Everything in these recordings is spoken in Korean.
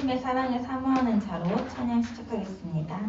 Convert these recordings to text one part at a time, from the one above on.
하나님의 사랑을 사모하는 자로 찬양 시작하겠습니다.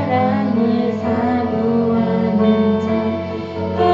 사랑을 사모하는 자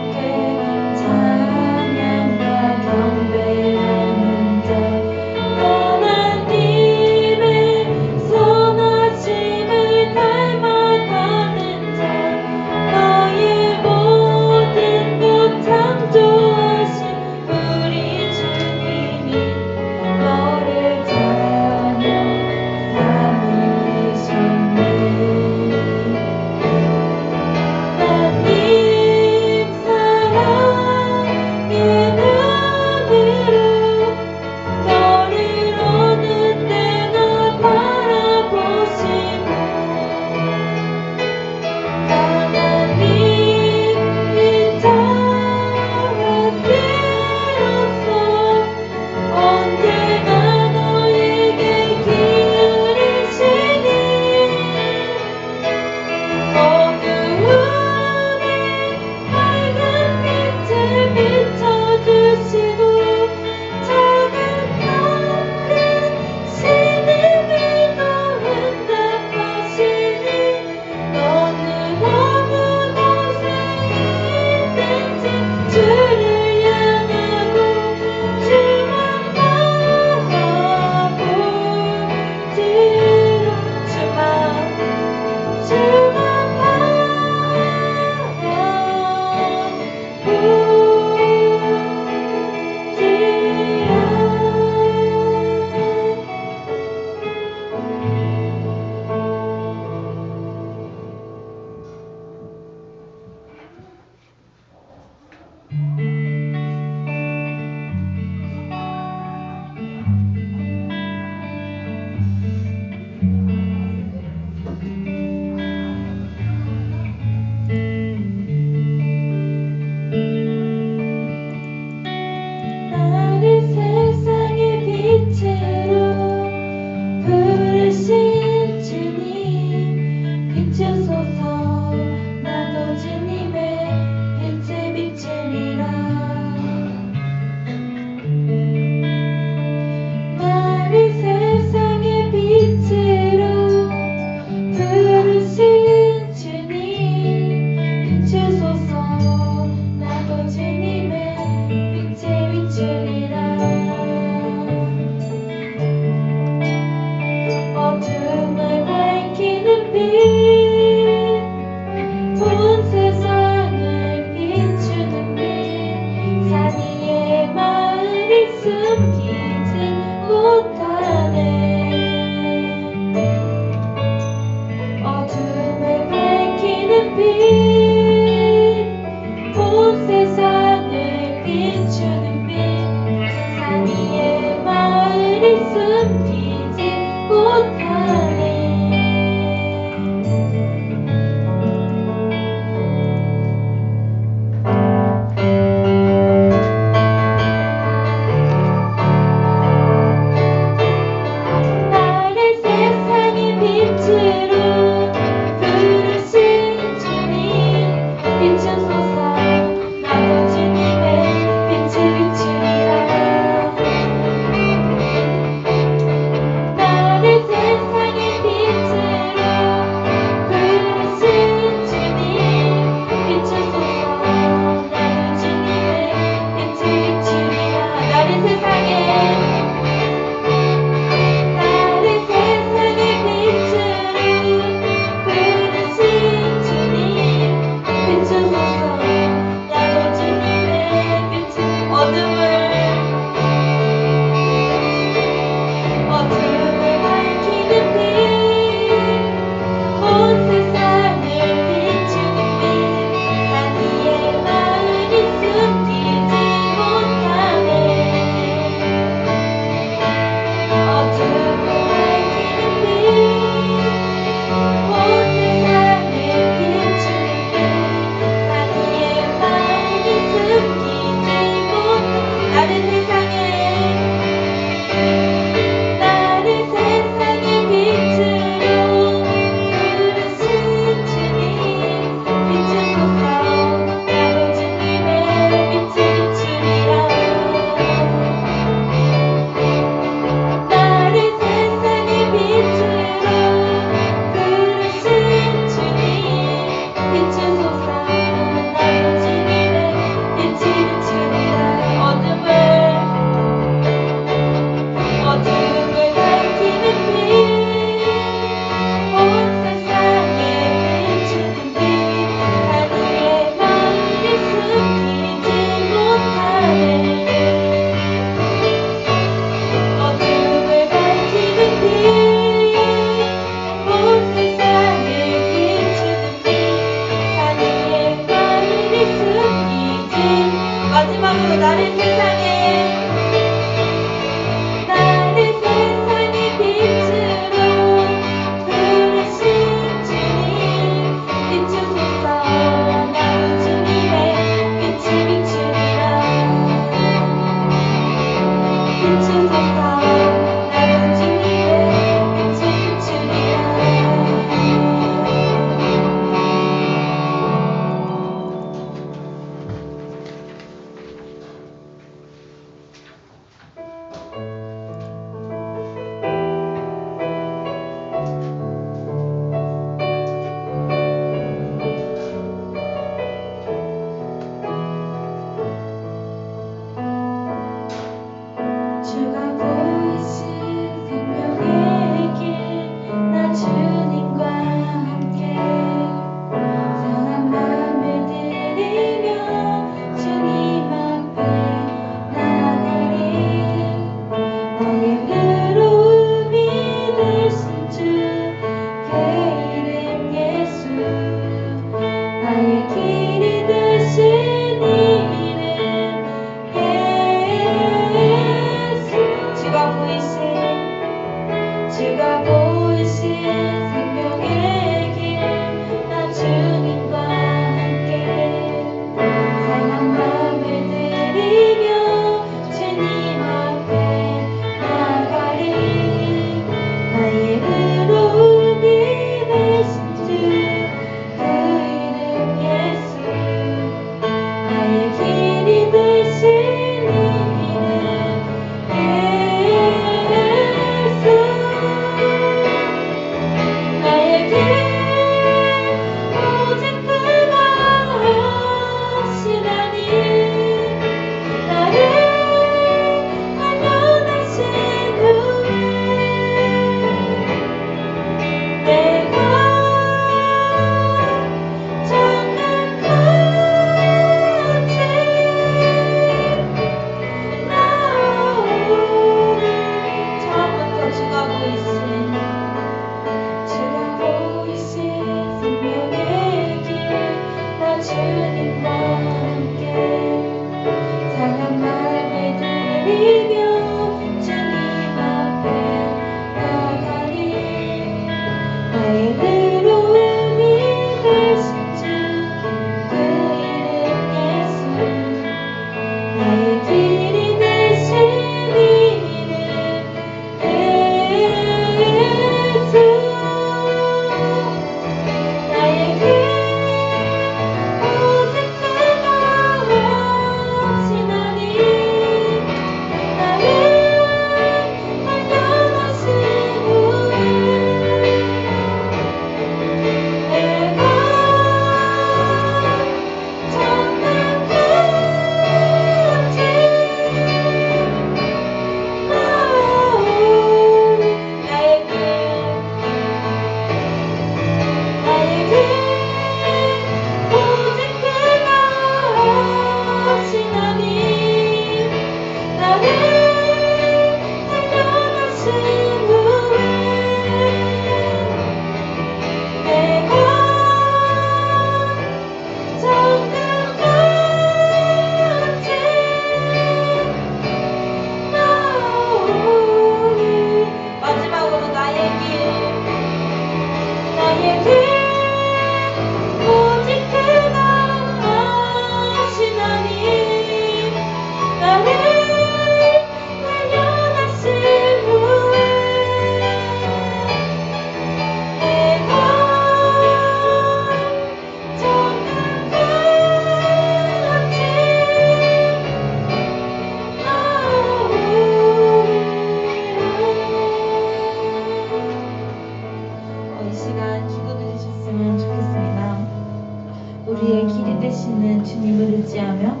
우리는 주님을 의지하며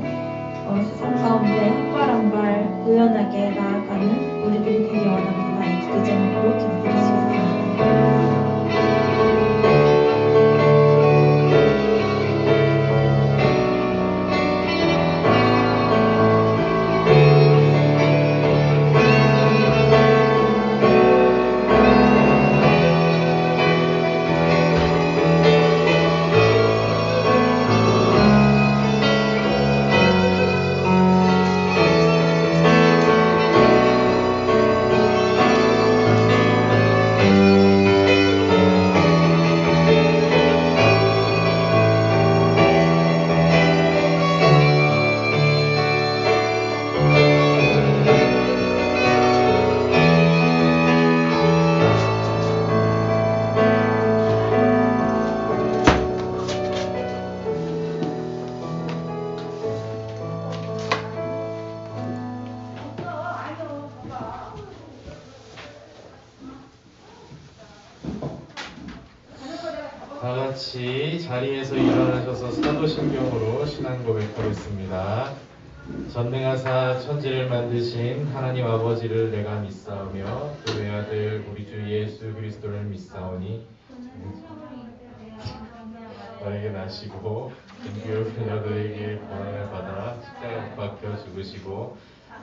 세상 가운데 한 발 한 발 의연하게 나아가는 우리들이 되기 원합니다. 이 기도 제목으로 기도드리시겠습니다. 다같이 자리에서 일어나셔서 사도신경으로 신앙 고백하겠습니다. 전능하사 천지를 만드신 하나님 아버지를 내가 믿사오며 그 외아들 우리 주 예수 그리스도를 믿사오니 너에게 나시고 인기를 너희에게 고난을 받아 십자가 못 박혀 죽으시고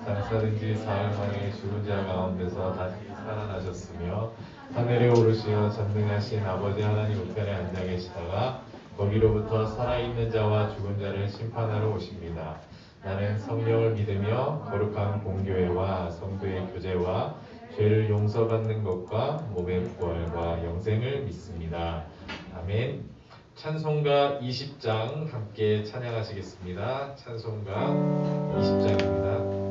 장사든지 사흘만에 죽은 자 가운데서 다시 살아나셨으며 하늘에 오르시어 전능하신 아버지 하나님 우편에 앉아 계시다가 거기로부터 살아있는 자와 죽은 자를 심판하러 오십니다. 나는 성령을 믿으며 거룩한 공교회와 성도의 교제와 죄를 용서받는 것과 몸의 부활과 영생을 믿습니다. 아멘. 찬송가 20장 함께 찬양하시겠습니다. 찬송가 20장입니다.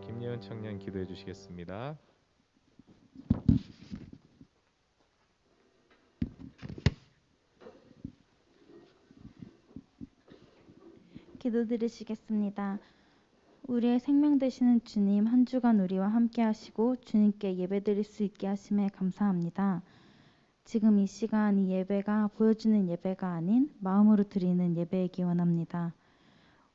김예은 청년 기도해 주시겠습니다. 기도드리시겠습니다. 우리의 생명 되시는 주님, 한 주간 우리와 함께 하시고 주님께 예배드릴 수 있게 하심에 감사합니다. 지금 이 시간 이 예배가 보여주는 예배가 아닌 마음으로 드리는 예배이기 원합니다.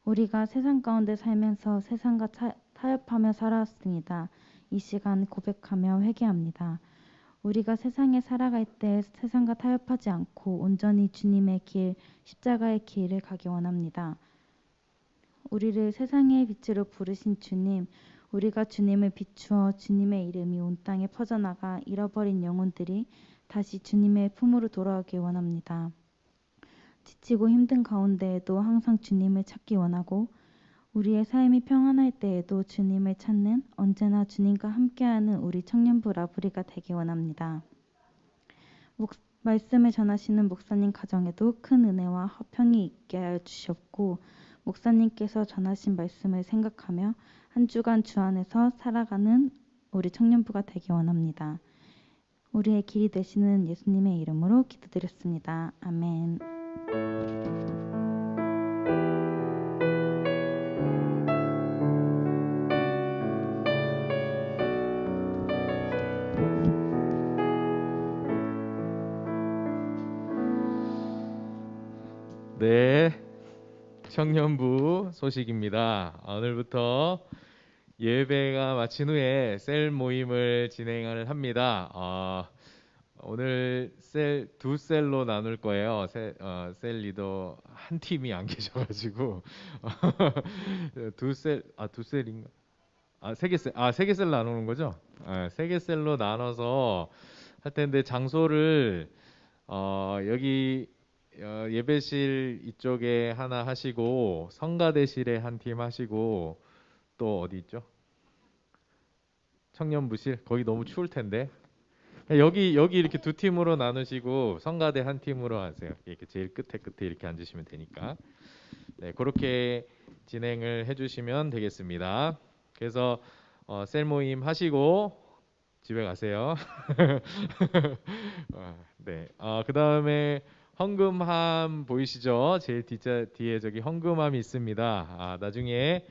우리가 세상 가운데 살면서 세상과 타협하며 살아왔습니다. 이 시간 고백하며 회개합니다. 우리가 세상에 살아갈 때 세상과 타협하지 않고 온전히 주님의 길, 십자가의 길을 가기 원합니다. 우리를 세상의 빛으로 부르신 주님, 우리가 주님을 비추어 주님의 이름이 온 땅에 퍼져나가 잃어버린 영혼들이 다시 주님의 품으로 돌아오길 원합니다. 지치고 힘든 가운데에도 항상 주님을 찾기 원하고 우리의 삶이 평안할 때에도 주님을 찾는 언제나 주님과 함께하는 우리 청년부 라브리가 되기 원합니다. 말씀을 전하시는 목사님 가정에도 큰 은혜와 화평이 있게 하여 주시옵고 목사님께서 전하신 말씀을 생각하며 한 주간 주 안에서 살아가는 우리 청년부가 되기 원합니다. 우리의 길이 되시는 예수님의 이름으로 기도드렸습니다. 아멘. 네, 청년부 소식입니다. 오늘부터 예배가 마친 후에 셀 모임을 진행을 합니다. 오늘 두 셀로 나눌 거예요. 셀 리더 한 팀이 안 계셔가지고 두 셀인가? 세 개 셀 나누는 거죠? 세 개 셀로 나눠서 할 텐데 장소를 여기 예배실 이쪽에 하나 하시고 성가대실에 한 팀 하시고 또 어디 있죠? 청년부실? 거기 너무 추울 텐데 여기 이렇게 두 팀으로 나누시고 성가대 한 팀으로 하세요. 이렇게 제일 끝에 이렇게 앉으시면 되니까. 네, 그렇게 진행을 해주시면 되겠습니다. 그래서 셀 모임 하시고 집에 가세요. 네, 그 다음에 헌금함 보이시죠? 제일 뒤에 저기 헌금함이 있습니다. 나중에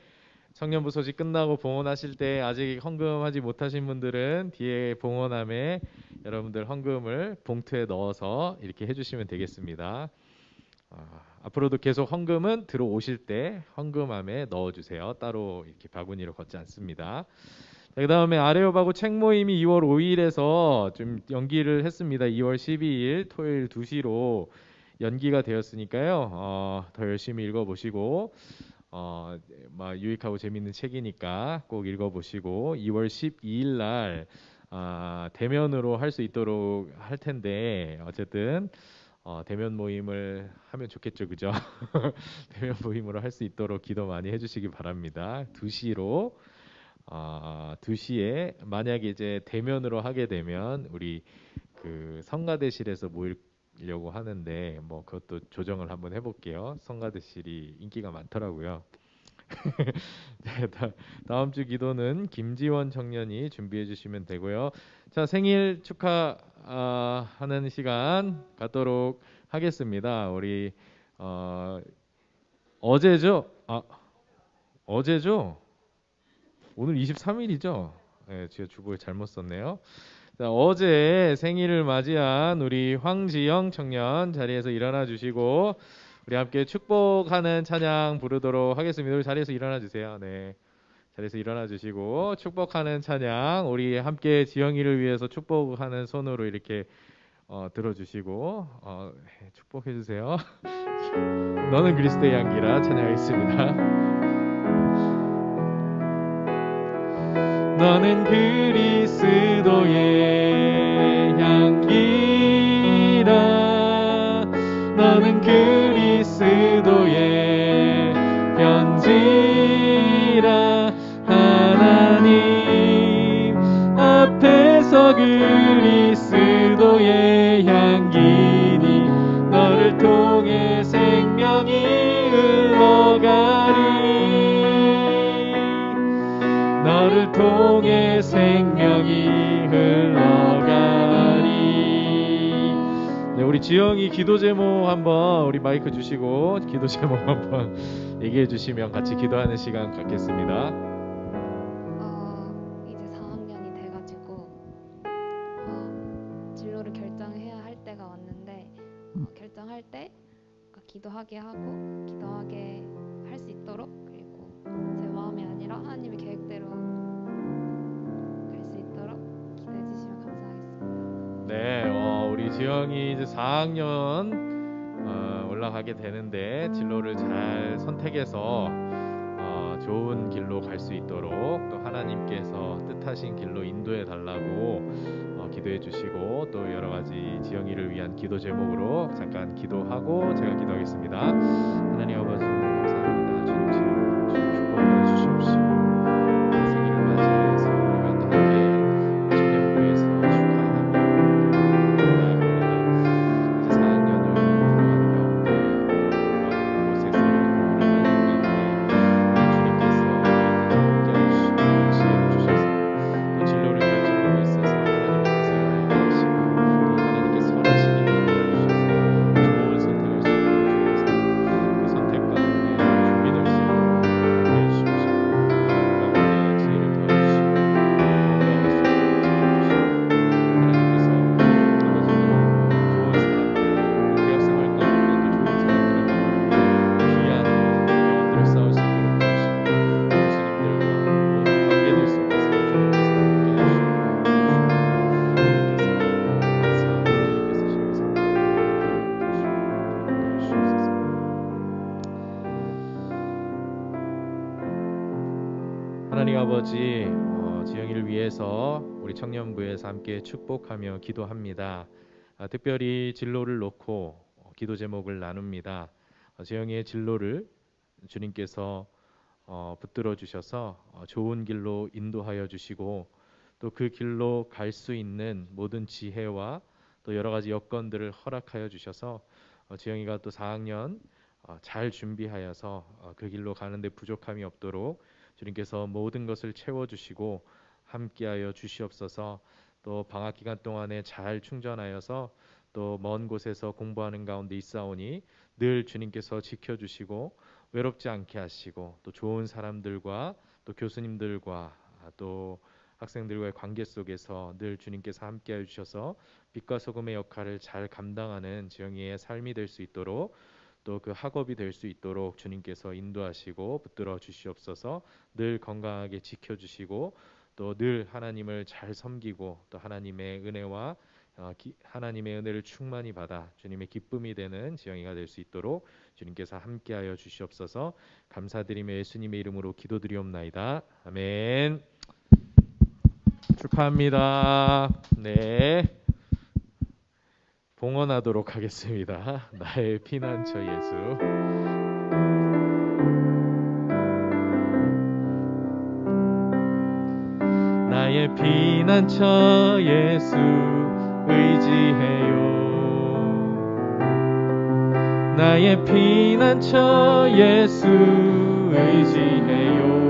청년부 소식 끝나고 봉헌하실 때 아직 헌금하지 못하신 분들은 뒤에 봉헌함에 여러분들 헌금을 봉투에 넣어서 이렇게 해주시면 되겠습니다. 앞으로도 계속 헌금은 들어오실 때 헌금함에 넣어주세요. 따로 이렇게 바구니로 걷지 않습니다. 그 다음에 아레오바고 책 모임이 2월 5일에서 좀 연기를 했습니다. 2월 12일 토요일 2시로 연기가 되었으니까요. 더 열심히 읽어보시고 유익하고 재밌는 책이니까 꼭 읽어보시고 2월 12일 날 대면으로 할 수 있도록 할 텐데 어쨌든 대면 모임을 하면 좋겠죠, 그죠? 대면 모임으로 할 수 있도록 기도 많이 해주시기 바랍니다. 2시로 2시에 만약에 이제 대면으로 하게 되면 우리 그 성가대실에서 모이려고 하는데 뭐 그것도 조정을 한번 해볼게요. 성가대실이 인기가 많더라고요. 네, 다음 주 기도는 김지원 청년이 준비해 주시면 되고요. 자, 생일 축하하는 시간 갖도록 하겠습니다. 우리 어제죠? 어제죠? 오늘 23일이죠? 네, 제가 주보에 잘못 썼네요. 자, 어제 생일을 맞이한 우리 황지영 청년 자리에서 일어나 주시고 우리 함께 축복하는 찬양 부르도록 하겠습니다. 우리 자리에서 일어나 주세요. 네, 자리에서 일어나 주시고 축복하는 찬양 우리 함께 지영이를 위해서 축복하는 손으로 이렇게 들어주시고 축복해 주세요. 너는 그리스도의 향기라 찬양하겠습니다. 너는 그리스도의 향기라 너는 그리스도의 편지라 하나님 앞에서 그리스도의 향기니 너를 통해 생명이 흘러가리 너를 통해 생명이 흘러가리. 네, 우리 지영이 기도 제목 한번 우리 마이크 주시고 기도 제목 한번 얘기해 주시면 같이 기도하는 시간 갖겠습니다. 이제 4학년이 돼가지고 진로를 결정해야 할 때가 왔는데 결정할 때 기도하게 하고 기도하게 할 수 있도록 그리고 제 마음이 아니라 하나님의 계획대로 갈 수 있도록 기도해 주시면 감사하겠습니다. 네, 우리 지영이 이제 4학년 올라가게 되는데 진로를 잘 선택해서 좋은 길로 갈 수 있도록 또 하나님께서 뜻하신 길로 인도해 달라고 기도해 주시고 또 여러 가지 지영이를 위한 기도 제목으로 잠깐 기도하고 제가 기도하겠습니다. 하나님 아버지 감사합니다. 주님 지금 축복해 주시옵시고 생일을 맞이해서 우리가 또 함께 청년부에서 축하하며 나아갑니다. 이제 4학년을 들어가는 가운데 모든 곳에서 공부를 하는 가운데 주님께서 함께 해주시고 지혜를 주셔서 또 진로를 결정하고 있어서 하나님께서 알게 하시고 또 하나님께서 선하시기를 인도해 주셔서 좋은 선택할 수 있도록 주님께서 그 선택 가운데 준비될 수 있도록 인도해 주십시오. 마음 가운데 지혜를 더해주시고 건강할 수 있도록 지켜주시고 하나님께서 아버지도 좋은 사람들 대학생활 가운데 또 좋은 사람들을 만나고 귀한 영혼들을 쌓을 수 있도록 도우시고 교수님들과 모든 관계들 속에서 주님께서 함께 해주시고 주님께서 항상 주님께서 신뢰삼고 도와주시옵소서. 하나님 아버지, 지영이를 위해서 우리 청년부에서 함께 축복하며 기도합니다. 특별히 진로를 놓고 기도 제목을 나눕니다. 지영이의 진로를 주님께서 붙들어 주셔서 좋은 길로 인도하여 주시고 또 그 길로 갈 수 있는 모든 지혜와 또 여러 가지 여건들을 허락하여 주셔서 지영이가 또 4학년 잘 준비하여서 그 길로 가는데 부족함이 없도록 주님께서 모든 것을 채워주시고 함께하여 주시옵소서. 또 방학 기간 동안에 잘 충전하여서 또 먼 곳에서 공부하는 가운데 있사오니 늘 주님께서 지켜주시고 외롭지 않게 하시고 또 좋은 사람들과 또 교수님들과 또 학생들과의 관계 속에서 늘 주님께서 함께하여 주셔서 빛과 소금의 역할을 잘 감당하는 지영이의 삶이 될 수 있도록 또 그 학업이 될 수 있도록 주님께서 인도하시고 붙들어 주시옵소서. 늘 건강하게 지켜주시고 또 늘 하나님을 잘 섬기고 또 하나님의 은혜와 하나님의 은혜를 충만히 받아 주님의 기쁨이 되는 지영이가 될 수 있도록 주님께서 함께하여 주시옵소서. 감사드리며 예수님의 이름으로 기도드리옵나이다. 아멘. 축하합니다. 네. 봉헌하도록 하겠습니다. 나의 피난처 예수. 나의 피난처 예수 의지해요. 나의 피난처 예수 의지해요.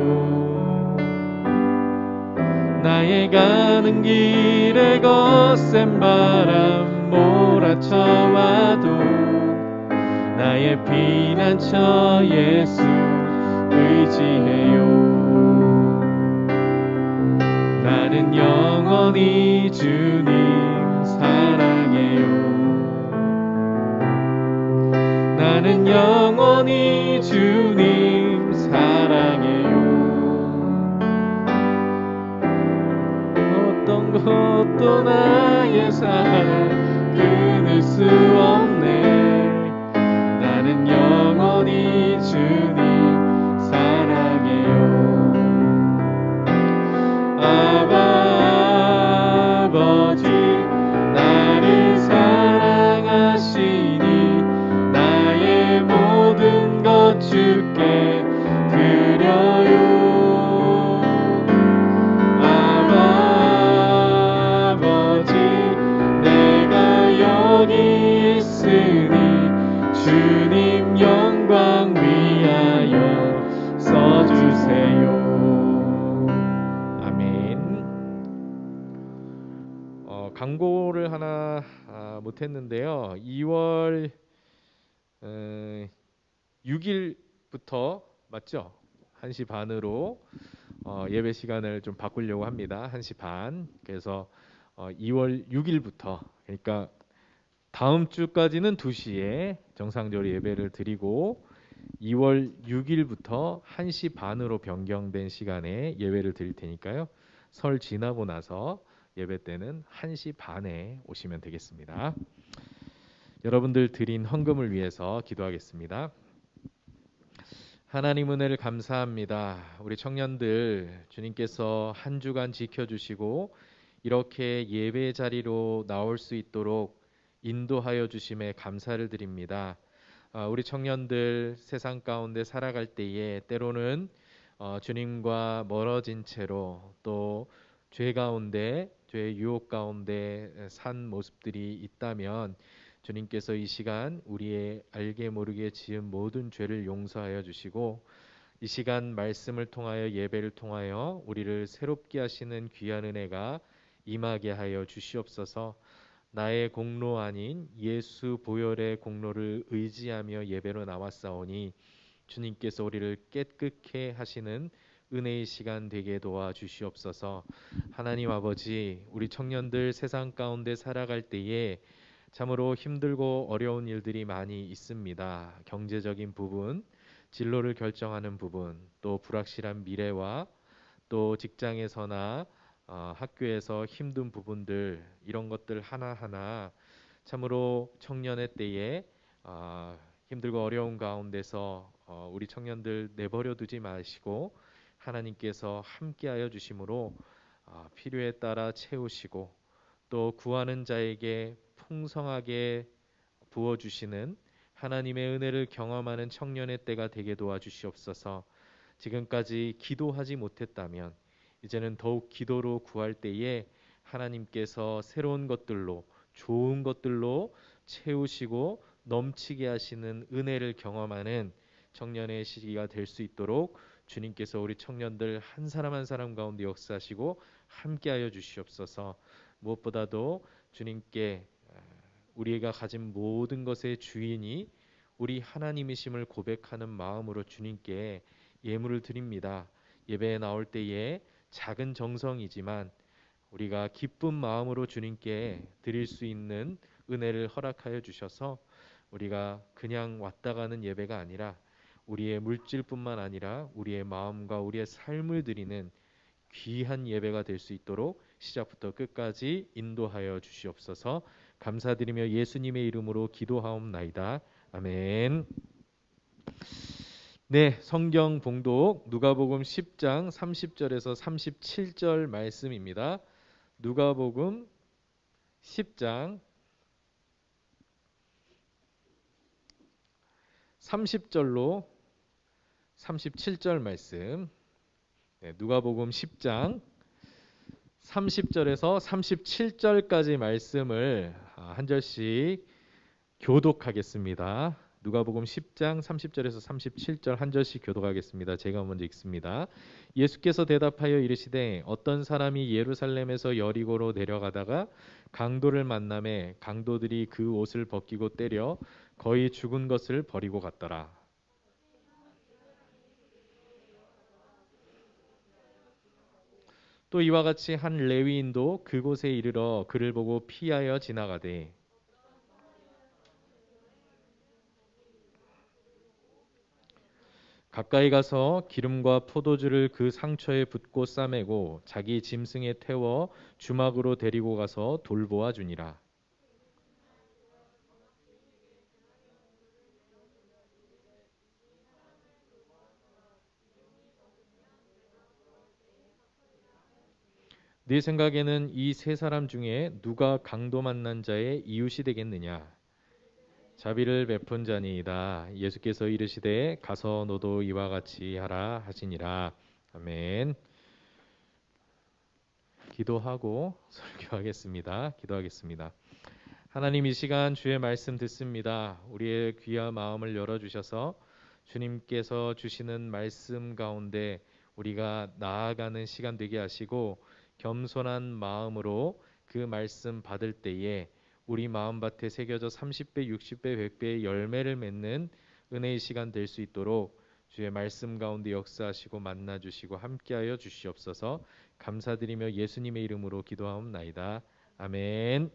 나의 가는 길에 거센 바람 몰아쳐와도 나의 피난처 예수 의지해요. 나는 영원히 주님 사랑해요. 나는 영원히 주님 사랑해요. 어떤 것도 나의 사랑 끊을 수 없네. 나는 영원히 주님 사랑해요. 아버지 나를 사랑하시니 나의 모든 것 주께 드려요. 아버지 내가 여기 있으니 주님 영광 위하여 써주세요. 광고를 하나 못했는데요. 2월 6일부터 맞죠? 1시 반으로 예배 시간을 좀 바꾸려고 합니다. 1시 반. 그래서 2월 6일부터 그러니까 다음 주까지는 2시에 정상적으로 예배를 드리고 2월 6일부터 1시 반으로 변경된 시간에 예배를 드릴 테니까요. 설 지나고 나서 예배 때는 1시 반에 오시면 되겠습니다. 여러분들 드린 헌금을 위해서 기도하겠습니다. 하나님 은혜를 감사합니다. 우리 청년들 주님께서 한 주간 지켜주시고 이렇게 예배 자리로 나올 수 있도록 인도하여 주심에 감사를 드립니다. 우리 청년들 세상 가운데 살아갈 때에 때로는 주님과 멀어진 채로 또 죄 가운데 죄의 유혹 가운데 산 모습들이 있다면 주님께서 이 시간 우리의 알게 모르게 지은 모든 죄를 용서하여 주시고 이 시간 말씀을 통하여 예배를 통하여 우리를 새롭게 하시는 귀한 은혜가 임하게 하여 주시옵소서. 나의 공로 아닌 예수 보혈의 공로를 의지하며 예배로 나왔사오니 주님께서 우리를 깨끗게 하시는 은혜의 시간 되게 도와 주시옵소서. 하나님 아버지, 우리 청년들 세상 가운데 살아갈 때에 참으로 힘들고 어려운 일들이 많이 있습니다. 경제적인 부분, 진로를 결정하는 부분, 또 불확실한 미래와 또 직장에서나 학교에서 힘든 부분들, 이런 것들 하나하나 참으로 청년의 때에 힘들고 어려운 가운데서 우리 청년들 내버려 두지 마시고 하나님께서 함께하여 주심으로 필요에 따라 채우시고 또 구하는 자에게 풍성하게 부어주시는 하나님의 은혜를 경험하는 청년의 때가 되게 도와주시옵소서. 지금까지 기도하지 못했다면 이제는 더욱 기도로 구할 때에 하나님께서 새로운 것들로 좋은 것들로 채우시고 넘치게 하시는 은혜를 경험하는 청년의 시기가 될 수 있도록 주님께서 우리 청년들 한 사람 한 사람 가운데 역사하시고 함께하여 주시옵소서. 무엇보다도 주님께 우리가 가진 모든 것의 주인이 우리 하나님이심을 고백하는 마음으로 주님께 예물을 드립니다. 예배에 나올 때에 작은 정성이지만 우리가 기쁜 마음으로 주님께 드릴 수 있는 은혜를 허락하여 주셔서 우리가 그냥 왔다 가는 예배가 아니라 우리의 물질뿐만 아니라 우리의 마음과 우리의 삶을 드리는 귀한 예배가 될 수 있도록 시작부터 끝까지 인도하여 주시옵소서. 감사드리며 예수님의 이름으로 기도하옵나이다. 아멘. 네, 성경 봉독 누가복음 10장 30절에서 37절 말씀입니다. 누가복음 10장 30절로 37절 말씀. 네, 누가복음 10장 30절에서 37절까지 말씀을 한 절씩 교독하겠습니다. 누가복음 10장 30절에서 37절 한 절씩 교독하겠습니다. 제가 먼저 읽습니다. 예수께서 대답하여 이르시되 어떤 사람이 예루살렘에서 여리고로 내려가다가 강도를 만나매 강도들이 그 옷을 벗기고 때려 거의 죽은 것을 버리고 갔더라. 또 이와 같이 한 레위인도 그곳에 이르러 그를 보고 피하여 지나가되 가까이 가서 기름과 포도주를 그 상처에 붓고 싸매고 자기 짐승에 태워 주막으로 데리고 가서 돌보아 주니라. 네 생각에는 이 세 사람 중에 누가 강도 만난 자의 이웃이 되겠느냐? 자비를 베푼 자니이다. 예수께서 이르시되 가서 너도 이와 같이 하라 하시니라. 아멘. 기도하고 설교하겠습니다. 기도하겠습니다. 하나님, 이 시간 주의 말씀 듣습니다. 우리의 귀와 마음을 열어주셔서 주님께서 주시는 말씀 가운데 우리가 나아가는 시간 되게 하시고 겸손한 마음으로 그 말씀 받을 때에 우리 마음밭에 새겨져 30배, 60배, 100배의 열매를 맺는 은혜의 시간 될 수 있도록 주의 말씀 가운데 역사하시고 만나주시고 함께하여 주시옵소서. 감사드리며 예수님의 이름으로 기도하옵나이다. 아멘.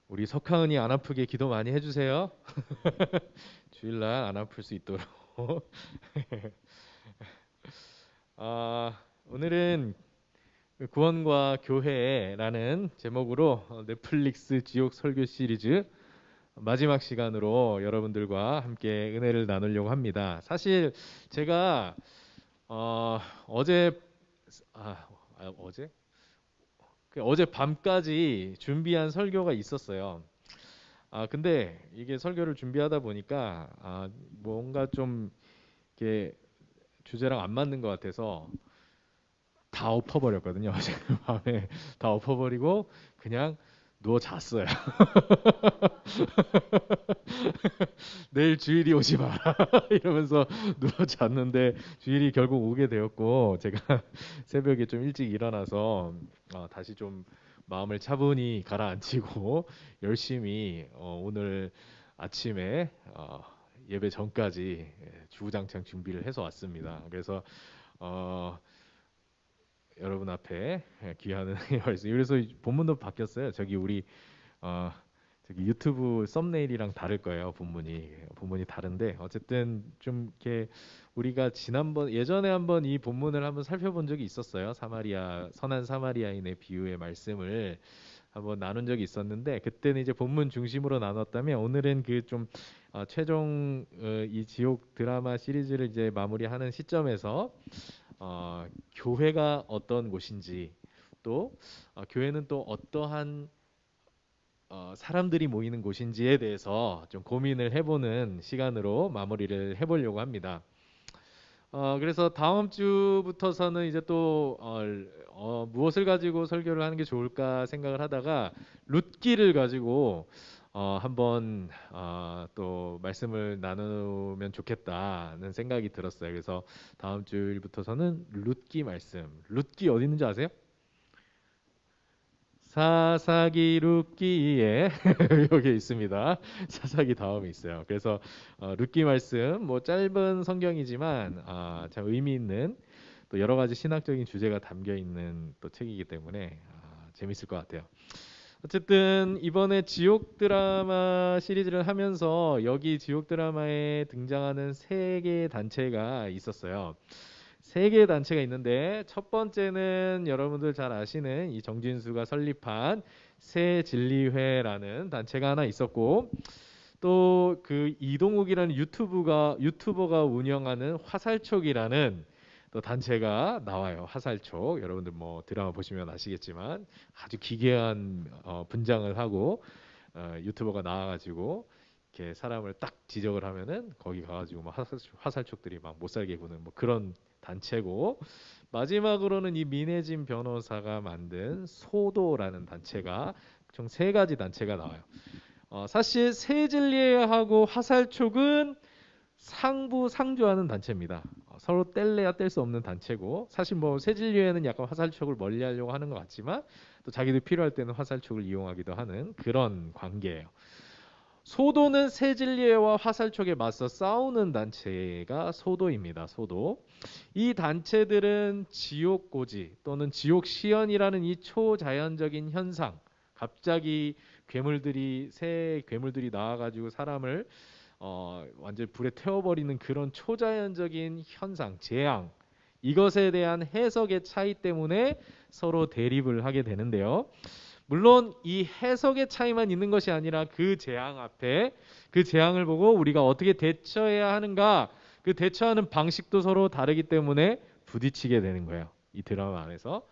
우리 석하은이 안 아프게 기도 많이 해주세요. 주일날 안 아플 수 있도록. 오늘은 구원과 교회라는 제목으로 넷플릭스 지옥 설교 시리즈 마지막 시간으로 여러분들과 함께 은혜를 나누려고 합니다. 사실 제가 어제 어제 어제 밤까지 준비한 설교가 있었어요. 근데 이게 설교를 준비하다 보니까 뭔가 좀 이렇게 주제랑 안 맞는 것 같아서 다 엎어버렸거든요. 어제 밤에 다 엎어버리고 그냥 누워 잤어요. 내일 주일이 오지 마라 이러면서 누워 잤는데 주일이 결국 오게 되었고 제가 새벽에 좀 일찍 일어나서 다시 좀 마음을 차분히 가라앉히고 열심히 오늘 아침에 예배 전까지 주구장창 준비를 해서 왔습니다. 그래서 어, 여러분 앞에 귀한 은혜가 있어요. 그래서 본문도 바뀌었어요. 저기 우리 어, 저기 유튜브 썸네일이랑 다를 거예요. 본문이 다른데 어쨌든 좀 이렇게 우리가 지난번 예전에 한번 이 본문을 한번 살펴본 적이 있었어요. 선한 사마리아인의 비유의 말씀을 한번 나눈 적이 있었는데 그때는 이제 본문 중심으로 나눴다면 오늘은 그 좀 최종 이 지옥 드라마 시리즈를 이제 마무리하는 시점에서 교회가 어떤 곳인지 또 교회는 또 어떠한 사람들이 모이는 곳인지에 대해서 좀 고민을 해보는 시간으로 마무리를 해보려고 합니다. 그래서 다음 주부터서는 이제 또 무엇을 가지고 설교를 하는 게 좋을까 생각을 하다가 룻기를 가지고 한번 또 말씀을 나누면 좋겠다는 생각이 들었어요. 그래서 다음 주일부터서는 룻기 말씀. 룻기 어디 있는지 아세요? 사사기 룻기에 여기 있습니다. 사사기 다음에 있어요. 그래서 룻기 말씀 뭐 짧은 성경이지만 참 의미 있는 또 여러 가지 신학적인 주제가 담겨 있는 또 책이기 때문에 재밌을 것 같아요. 어쨌든 이번에 지옥 드라마 시리즈를 하면서 여기 지옥 드라마에 등장하는 세 개의 단체가 있었어요. 세 개의 단체가 있는데 첫 번째는 여러분들 잘 아시는 이 정진수가 설립한 새진리회라는 단체가 하나 있었고 또 그 이동욱이라는 유튜버가 운영하는 화살촉이라는 또 단체가 나와요. 화살촉 여러분들 뭐 드라마 보시면 아시겠지만 아주 기괴한 분장을 하고 유튜버가 나와가지고 이렇게 사람을 딱 지적을 하면은 거기 가가지고 막 화살촉들이 막 못살게 구는 뭐 그런 단체고 마지막으로는 이 민혜진 변호사가 만든 소도라는 단체가 총 세 가지 단체가 나와요. 사실 새진리회하고 화살촉은 상부상조하는 단체입니다. 서로 뗄래야 뗄 수 없는 단체고 사실 뭐 새진리회는 약간 화살촉을 멀리하려고 하는 것 같지만 또 자기들 필요할 때는 화살촉을 이용하기도 하는 그런 관계예요. 소도는 새진리회와 화살촉에 맞서 싸우는 단체가 소도입니다. 소도. 이 단체들은 지옥고지 또는 지옥시연이라는 이 초자연적인 현상, 갑자기 새 괴물들이 나와가지고 사람을 완전 불에 태워버리는 그런 초자연적인 현상, 재앙, 이것에 대한 해석의 차이 때문에 서로 대립을 하게 되는데요. 물론 이 해석의 차이만 있는 것이 아니라 그 재앙 앞에 그 재앙을 보고 우리가 어떻게 대처해야 하는가 그 대처하는 방식도 서로 다르기 때문에 부딪히게 되는 거예요. 이 드라마 안에서.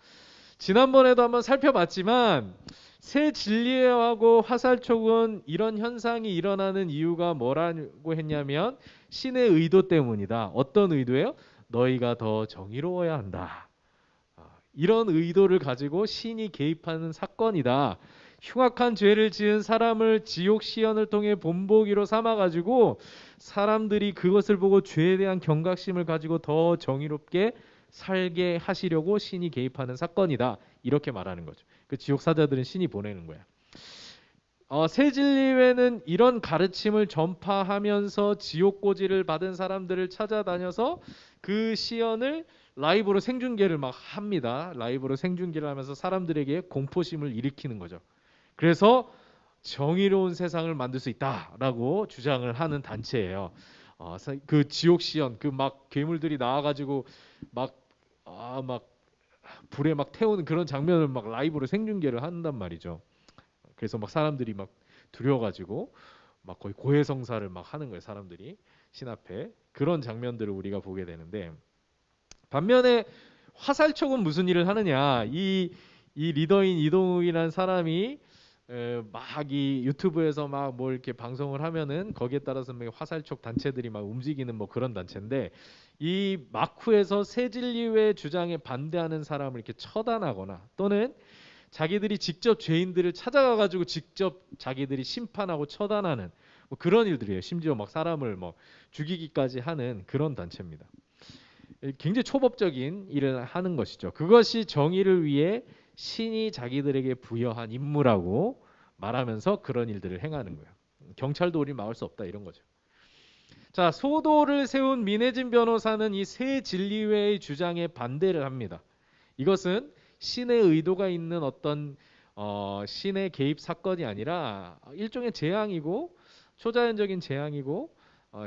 지난번에도 한번 살펴봤지만 새 진리하고 화살촉은 이런 현상이 일어나는 이유가 뭐라고 했냐면 신의 의도 때문이다. 어떤 의도예요? 너희가 더 정의로워야 한다. 이런 의도를 가지고 신이 개입하는 사건이다. 흉악한 죄를 지은 사람을 지옥 시연을 통해 본보기로 삼아가지고 사람들이 그것을 보고 죄에 대한 경각심을 가지고 더 정의롭게 살게 하시려고 신이 개입하는 사건이다. 이렇게 말하는 거죠. 그 지옥 사자들은 신이 보내는 거야. 새진리회는 이런 가르침을 전파하면서 지옥고지를 받은 사람들을 찾아다녀서 그 시연을 라이브로 생중계를 막 합니다. 라이브로 생중계를 하면서 사람들에게 공포심을 일으키는 거죠. 그래서 정의로운 세상을 만들 수 있다라고 주장을 하는 단체예요. 그 지옥 시연, 그 막 괴물들이 나와가지고 막 불에 막 태우는 그런 장면을 막 라이브로 생중계를 한단 말이죠. 그래서 막 사람들이 막 두려워가지고 막 거의 고해성사를 막 하는 거예요. 사람들이 신 앞에 그런 장면들을 우리가 보게 되는데, 반면에 화살촉은 무슨 일을 하느냐? 이 리더인 이동욱이라는 사람이 막 이 유튜브에서 막 뭐 이렇게 방송을 하면은 거기에 따라서 막 화살촉 단체들이 막 움직이는 뭐 그런 단체인데, 이 마쿠에서 새 진리회 주장에 반대하는 사람을 이렇게 처단하거나 또는 자기들이 직접 죄인들을 찾아가 가지고 직접 자기들이 심판하고 처단하는 뭐 그런 일들이에요. 심지어 막 사람을 뭐 죽이기까지 하는 그런 단체입니다. 굉장히 초법적인 일을 하는 것이죠. 그것이 정의를 위해 신이 자기들에게 부여한 임무라고 말하면서 그런 일들을 행하는 거예요. 경찰도 우리 막을 수 없다 이런 거죠. 자, 소도를 세운 민혜진 변호사는 이 새 진리회의 주장에 반대를 합니다. 이것은 신의 의도가 있는 어떤 신의 개입 사건이 아니라 일종의 재앙이고 초자연적인 재앙이고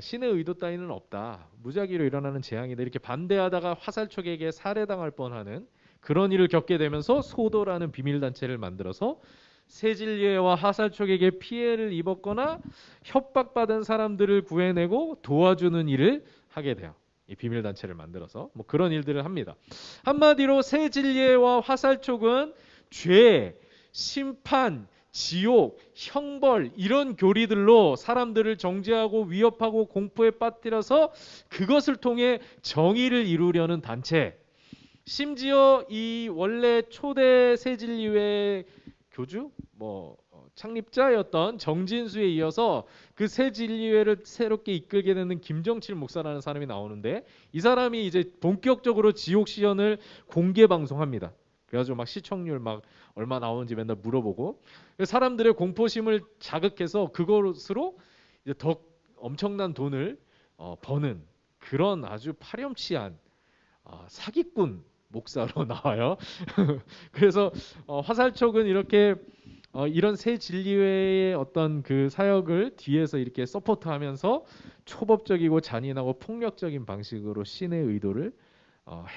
신의 의도 따위는 없다. 무작위로 일어나는 재앙이다. 이렇게 반대하다가 화살촉에게 살해당할 뻔하는 그런 일을 겪게 되면서 소도라는 비밀단체를 만들어서 새진리회와 화살촉에게 피해를 입었거나 협박받은 사람들을 구해내고 도와주는 일을 하게 돼요. 이 비밀단체를 만들어서 뭐 그런 일들을 합니다. 한마디로 새진리회와 화살촉은 죄, 심판, 지옥, 형벌 이런 교리들로 사람들을 정죄하고 위협하고 공포에 빠뜨려서 그것을 통해 정의를 이루려는 단체. 심지어 이 원래 초대 새진리회 교주 창립자였던 정진수에 이어서 그 새진리회를 새롭게 이끌게 되는 김정칠 목사라는 사람이 나오는데, 이 사람이 이제 본격적으로 지옥 시연을 공개 방송합니다. 그래가지고 막 시청률 막 얼마 나오는지 맨날 물어보고 사람들의 공포심을 자극해서 그것으로 이제 더 엄청난 돈을 버는 그런 아주 파렴치한 사기꾼 목사로 나와요. 그래서 화살촉은 이렇게 이런 새 진리회의 어떤 그 사역을 뒤에서 이렇게 서포트하면서 초법적이고 잔인하고 폭력적인 방식으로 신의 의도를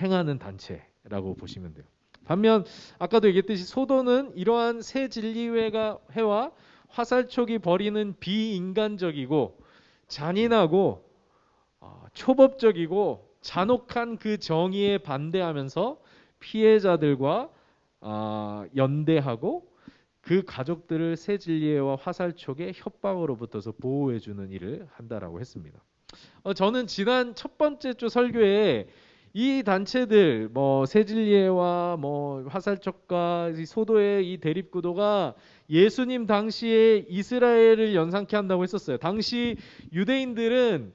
행하는 단체라고 보시면 돼요. 반면 아까도 얘기했듯이 소도는 이러한 새 진리회가 해와 화살촉이 벌이는 비인간적이고 잔인하고 초법적이고 잔혹한 그 정의에 반대하면서 피해자들과 연대하고 그 가족들을 새 진리회와 화살촉의 협박으로부터서 보호해주는 일을 한다라고 했습니다. 저는 지난 첫 번째 주 설교에 이 단체들 새 진리회와 화살촉과 소도의 이 대립 구도가 예수님 당시에 이스라엘을 연상케 한다고 했었어요. 당시 유대인들은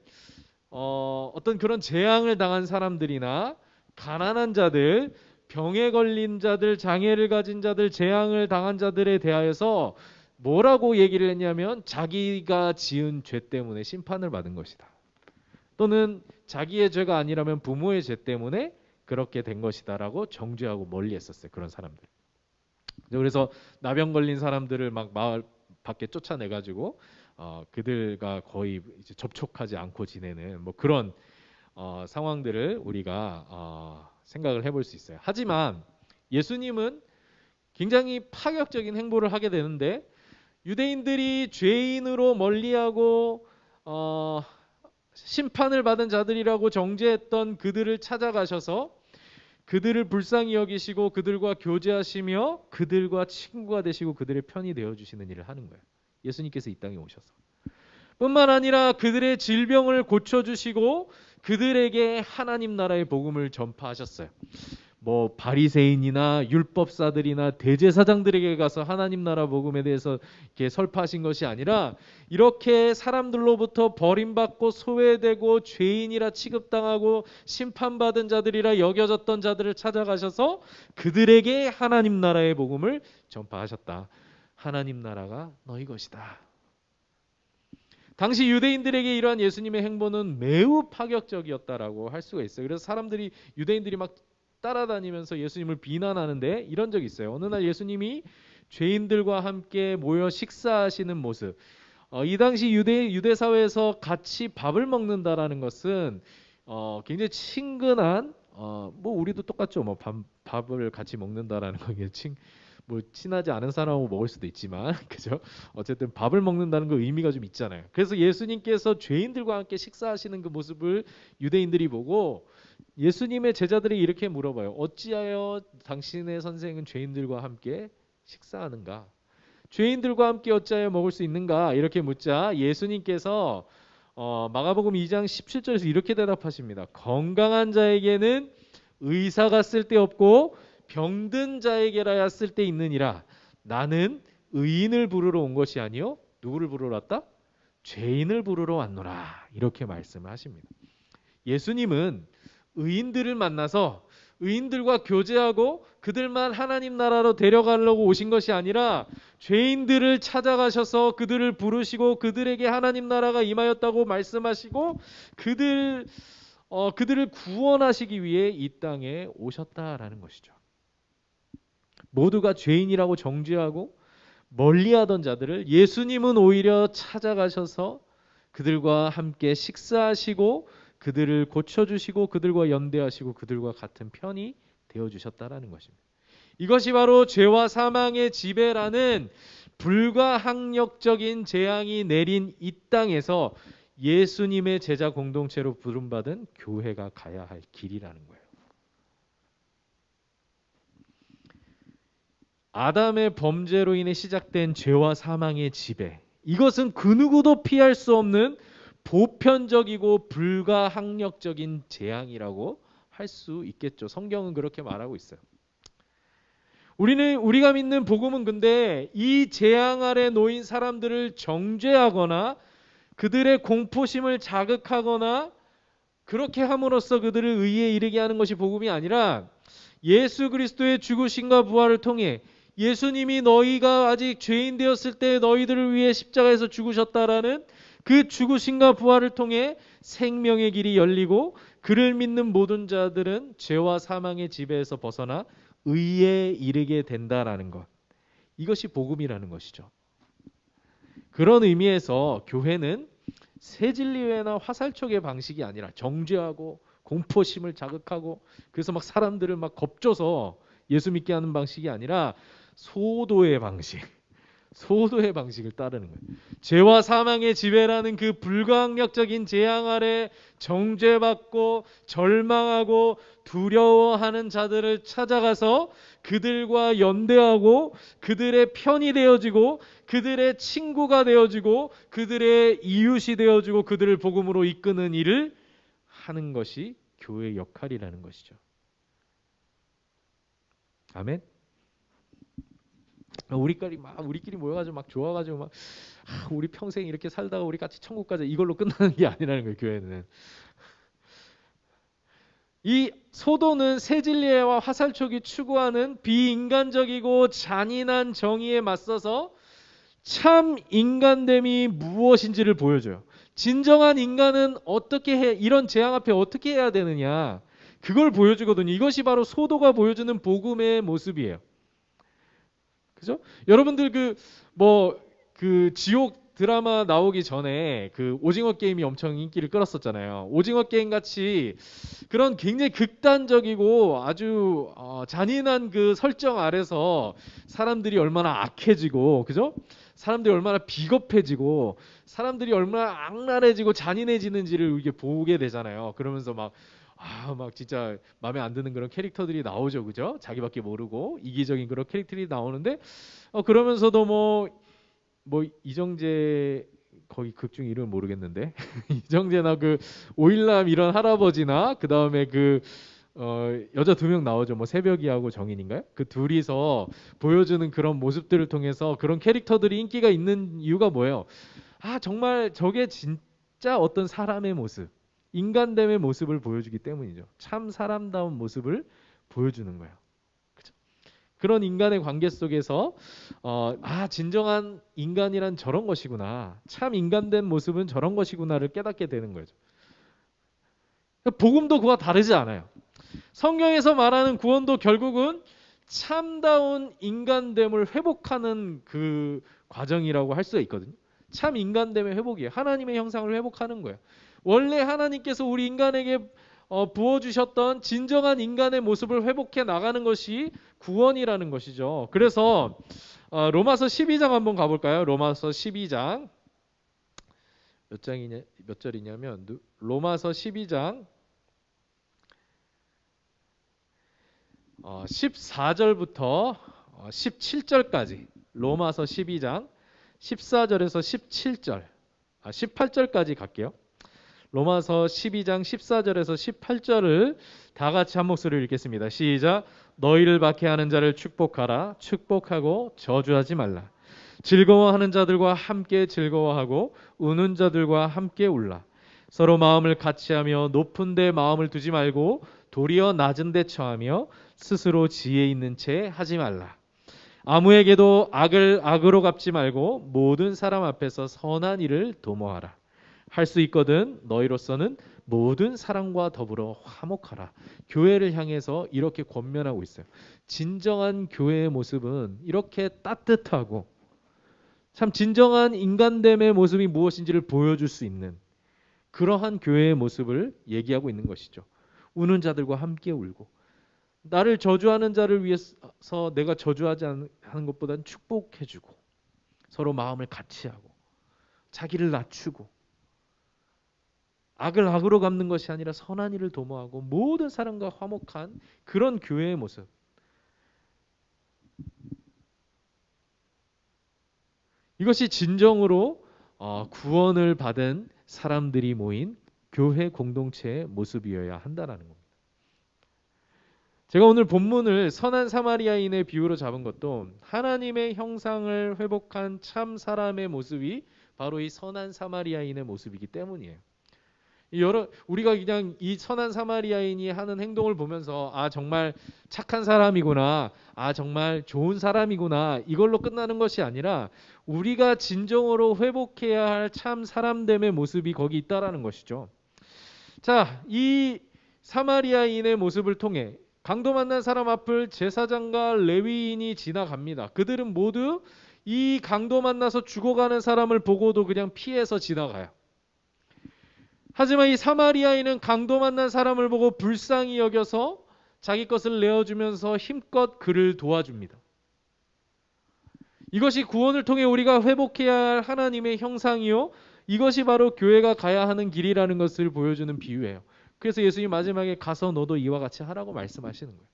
어떤 그런 재앙을 당한 사람들이나 가난한 자들, 병에 걸린 자들, 장애를 가진 자들, 재앙을 당한 자들에 대하여서 뭐라고 얘기를 했냐면 자기가 지은 죄 때문에 심판을 받은 것이다. 또는 자기의 죄가 아니라면 부모의 죄 때문에 그렇게 된 것이다라고 정죄하고 멀리했었어요. 그런 사람들. 그래서 나병 걸린 사람들을 막 마을 밖에 쫓아내가지고 그들과 거의 이제 접촉하지 않고 지내는 뭐 그런 상황들을 우리가 생각을 해볼 수 있어요. 하지만 예수님은 굉장히 파격적인 행보를 하게 되는데, 유대인들이 죄인으로 멀리하고 심판을 받은 자들이라고 정죄했던 그들을 찾아가셔서 그들을 불쌍히 여기시고 그들과 교제하시며 그들과 친구가 되시고 그들의 편이 되어주시는 일을 하는 거예요. 예수님께서 이 땅에 오셔서 뿐만 아니라 그들의 질병을 고쳐주시고 그들에게 하나님 나라의 복음을 전파하셨어요. 바리새인이나 율법사들이나 대제사장들에게 가서 하나님 나라 복음에 대해서 이렇게 설파하신 것이 아니라 이렇게 사람들로부터 버림받고 소외되고 죄인이라 취급당하고 심판받은 자들이라 여겨졌던 자들을 찾아가셔서 그들에게 하나님 나라의 복음을 전파하셨다. 하나님 나라가 너희 것이다. 당시 유대인들에게 이러한 예수님의 행보는 매우 파격적이었다라고 할 수가 있어요. 그래서 유대인들이 막 따라다니면서 예수님을 비난하는데 이런 적이 있어요. 어느 날 예수님이 죄인들과 함께 모여 식사하시는 모습. 이 당시 유대 사회에서 같이 밥을 먹는다라는 것은 굉장히 친근한 뭐 우리도 똑같죠. 뭐 밥을 같이 먹는다라는 거 이게 뭐 친하지 않은 사람하고 먹을 수도 있지만 그죠? 어쨌든 밥을 먹는다는 거 의미가 좀 있잖아요. 그래서 예수님께서 죄인들과 함께 식사하시는 그 모습을 유대인들이 보고 예수님의 제자들이 이렇게 물어봐요. 어찌하여 당신의 선생은 죄인들과 함께 식사하는가? 죄인들과 함께 어찌하여 먹을 수 있는가? 이렇게 묻자 예수님께서 마가복음 2장 17절에서 이렇게 대답하십니다. 건강한 자에게는 의사가 쓸데없고 병든 자에게라야 쓸데 있느니라. 나는 의인을 부르러 온 것이 아니요 누구를 부르러 왔다? 죄인을 부르러 왔노라. 이렇게 말씀을 하십니다. 예수님은 의인들을 만나서 의인들과 교제하고 그들만 하나님 나라로 데려가려고 오신 것이 아니라 죄인들을 찾아가셔서 그들을 부르시고 그들에게 하나님 나라가 임하였다고 말씀하시고 그들을 구원하시기 위해 이 땅에 오셨다라는 것이죠. 모두가 죄인이라고 정죄하고 멀리하던 자들을 예수님은 오히려 찾아가셔서 그들과 함께 식사하시고 그들을 고쳐주시고 그들과 연대하시고 그들과 같은 편이 되어주셨다라는 것입니다. 이것이 바로 죄와 사망의 지배라는 불가항력적인 재앙이 내린 이 땅에서 예수님의 제자 공동체로 부름받은 교회가 가야 할 길이라는 거예요. 아담의 범죄로 인해 시작된 죄와 사망의 지배, 이것은 그 누구도 피할 수 없는 보편적이고 불가항력적인 재앙이라고 할 수 있겠죠. 성경은 그렇게 말하고 있어요. 우리가 믿는 복음은 근데 이 재앙 아래 놓인 사람들을 정죄하거나 그들의 공포심을 자극하거나 그렇게 함으로써 그들을 의에 이르게 하는 것이 복음이 아니라 예수 그리스도의 죽으심과 부활을 통해 예수님이 너희가 아직 죄인 되었을 때 너희들을 위해 십자가에서 죽으셨다라는 그 죽으심과 부활을 통해 생명의 길이 열리고 그를 믿는 모든 자들은 죄와 사망의 지배에서 벗어나 의에 이르게 된다라는 것. 이것이 복음이라는 것이죠. 그런 의미에서 교회는 새진리회나 화살촉의 방식이 아니라 정죄하고 공포심을 자극하고 그래서 막 사람들을 막 겁줘서 예수 믿게 하는 방식이 아니라 소도의 방식을 따르는 거예요. 죄와 사망의 지배라는 그 불가항력적인 재앙 아래 정죄받고 절망하고 두려워하는 자들을 찾아가서 그들과 연대하고 그들의 편이 되어지고 그들의 친구가 되어지고 그들의 이웃이 되어지고 그들을 복음으로 이끄는 일을 하는 것이 교회의 역할이라는 것이죠. 아멘. 우리끼리 모여가지고 막 좋아가지고 막 우리 평생 이렇게 살다가 우리 같이 천국 가자 이걸로 끝나는 게 아니라는 거예요. 교회는 이 소도는 새진리회와 화살촉이 추구하는 비인간적이고 잔인한 정의에 맞서서 참 인간됨이 무엇인지를 보여줘요. 진정한 인간은 이런 재앙 앞에 어떻게 해야 되느냐 그걸 보여주거든요. 이것이 바로 소도가 보여주는 복음의 모습이에요. 그죠? 여러분들 그 지옥 드라마 나오기 전에 그 오징어 게임이 엄청 인기를 끌었었잖아요. 오징어 게임 같이 그런 굉장히 극단적이고 아주 잔인한 그 설정 아래서 사람들이 얼마나 악해지고, 그죠? 사람들이 얼마나 비겁해지고, 사람들이 얼마나 악랄해지고 잔인해지는지를 이렇게 보게 되잖아요. 그러면서 막 진짜 마음에 안 드는 그런 캐릭터들이 나오죠, 그죠? 자기밖에 모르고 이기적인 그런 캐릭터들이 나오는데, 그러면서도 이정재 거기 극중 이름 모르겠는데 이정재나 그 오일남 이런 할아버지나 그 다음에 여자 2명 나오죠, 새벽이하고 정인인가요? 그 둘이서 보여주는 그런 모습들을 통해서 그런 캐릭터들이 인기가 있는 이유가 뭐예요? 정말 저게 진짜 어떤 사람의 모습, 인간됨의 모습을 보여주기 때문이죠. 참 사람다운 모습을 보여주는 거예요. 그렇죠? 그런 인간의 관계 속에서 진정한 인간이란 저런 것이구나, 참 인간된 모습은 저런 것이구나를 깨닫게 되는 거죠. 복음도 그와 다르지 않아요. 성경에서 말하는 구원도 결국은 참다운 인간됨을 회복하는 그 과정이라고 할 수가 있거든요. 참 인간됨의 회복이에요. 하나님의 형상을 회복하는 거예요. 원래 하나님께서 우리 인간에게 부어주셨던 진정한 인간의 모습을 회복해 나가는 것이 구원이라는 것이죠. 그래서 로마서 12장 한번 가볼까요? 로마서 12장 몇 절이냐면 로마서 12장 14절부터 17절까지 로마서 12장 14절에서 17절 18절까지 갈게요. 로마서 12장 14절에서 18절을 다 같이 한 목소리로 읽겠습니다. 시작. 너희를 박해하는 자를 축복하라. 축복하고 저주하지 말라. 즐거워하는 자들과 함께 즐거워하고 우는 자들과 함께 울라. 서로 마음을 같이하며 높은 데 마음을 두지 말고 도리어 낮은 데 처하며 스스로 지혜 있는 채 하지 말라. 아무에게도 악을 악으로 갚지 말고 모든 사람 앞에서 선한 일을 도모하라. 할 수 있거든 너희로서는 모든 사람과 더불어 화목하라. 교회를 향해서 이렇게 권면하고 있어요. 진정한 교회의 모습은 이렇게 따뜻하고 참 진정한 인간됨의 모습이 무엇인지를 보여줄 수 있는 그러한 교회의 모습을 얘기하고 있는 것이죠. 우는 자들과 함께 울고 나를 저주하는 자를 위해서 내가 저주하지 하는 것보다는 축복해주고 서로 마음을 같이하고 자기를 낮추고 악을 악으로 갚는 것이 아니라 선한 일을 도모하고 모든 사람과 화목한 그런 교회의 모습. 이것이 진정으로 구원을 받은 사람들이 모인 교회 공동체의 모습이어야 한다는 겁니다. 제가 오늘 본문을 선한 사마리아인의 비유로 잡은 것도 하나님의 형상을 회복한 참 사람의 모습이 바로 이 선한 사마리아인의 모습이기 때문이에요. 우리가 그냥 이 선한 사마리아인이 하는 행동을 보면서 정말 착한 사람이구나, 정말 좋은 사람이구나 이걸로 끝나는 것이 아니라 우리가 진정으로 회복해야 할 참 사람됨의 모습이 거기 있다라는 것이죠. 자, 이 사마리아인의 모습을 통해 강도 만난 사람 앞을 제사장과 레위인이 지나갑니다. 그들은 모두 이 강도 만나서 죽어가는 사람을 보고도 그냥 피해서 지나가요. 하지만 이 사마리아인은 강도 만난 사람을 보고 불쌍히 여겨서 자기 것을 내어주면서 힘껏 그를 도와줍니다. 이것이 구원을 통해 우리가 회복해야 할 하나님의 형상이요, 이것이 바로 교회가 가야 하는 길이라는 것을 보여주는 비유예요. 그래서 예수님 마지막에 가서 너도 이와 같이 하라고 말씀하시는 거예요.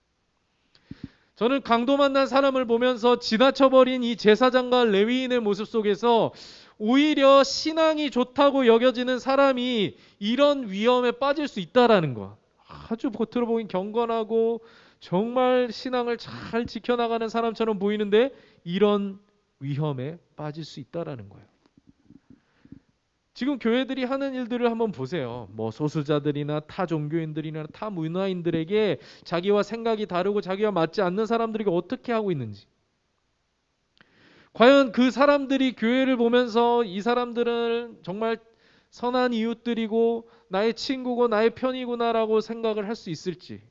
저는 강도 만난 사람을 보면서 지나쳐버린 이 제사장과 레위인의 모습 속에서 오히려 신앙이 좋다고 여겨지는 사람이 이런 위험에 빠질 수 있다라는 거. 아주 겉으로 보긴 경건하고 정말 신앙을 잘 지켜나가는 사람처럼 보이는데 이런 위험에 빠질 수 있다라는 거예요. 지금 교회들이 하는 일들을 한번 보세요. 소수자들이나 타 종교인들이나 타 문화인들에게 자기와 생각이 다르고 자기와 맞지 않는 사람들에게 어떻게 하고 있는지. 과연 그 사람들이 교회를 보면서 이 사람들은 정말 선한 이웃들이고 나의 친구고 나의 편이구나라고 생각을 할 수 있을지.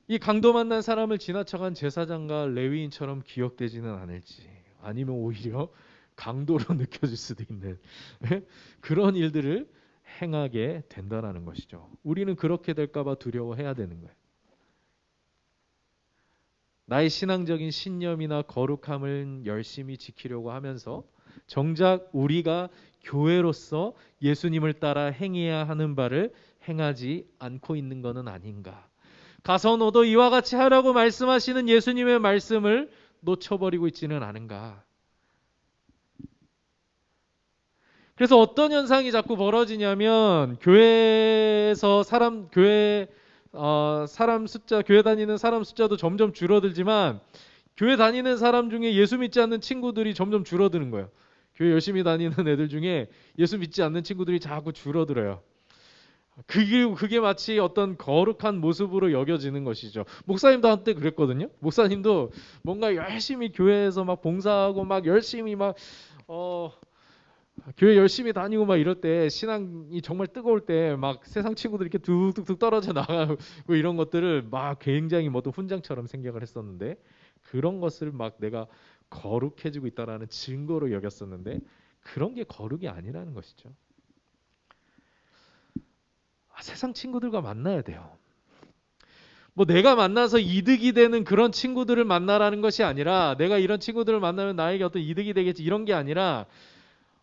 이 강도 만난 사람을 지나쳐간 제사장과 레위인처럼 기억되지는 않을지, 아니면 오히려 강도로 느껴질 수도 있는 그런 일들을 행하게 된다는 것이죠. 우리는 그렇게 될까 봐 두려워해야 되는 거예요. 나의 신앙적인 신념이나 거룩함을 열심히 지키려고 하면서 정작 우리가 교회로서 예수님을 따라 행해야 하는 바를 행하지 않고 있는 것은 아닌가. 가서 너도 이와 같이 하라고 말씀하시는 예수님의 말씀을 놓쳐버리고 있지는 않은가. 그래서 어떤 현상이 자꾸 벌어지냐면 교회에서 교회 다니는 사람 숫자도 점점 줄어들지만 교회 다니는 사람 중에 예수 믿지 않는 친구들이 점점 줄어드는 거예요. 교회 열심히 다니는 애들 중에 예수 믿지 않는 친구들이 자꾸 줄어들어요. 그게 마치 어떤 거룩한 모습으로 여겨지는 것이죠. 목사님도 한때 그랬거든요. 목사님도 뭔가 열심히 교회에서 막 봉사하고 막 열심히 교회 열심히 다니고 막 이럴 때, 신앙이 정말 뜨거울 때 막 세상 친구들이 이렇게 뚝뚝뚝 떨어져 나가고 이런 것들을 막 굉장히 훈장처럼 생각을 했었는데, 그런 것을 막 내가 거룩해지고 있다라는 증거로 여겼었는데, 그런 게 거룩이 아니라는 것이죠. 세상 친구들과 만나야 돼요. 뭐 내가 만나서 이득이 되는 그런 친구들을 만나라는 것이 아니라 내가 이런 친구들을 만나면 나에게 어떤 이득이 되겠지 이런 게 아니라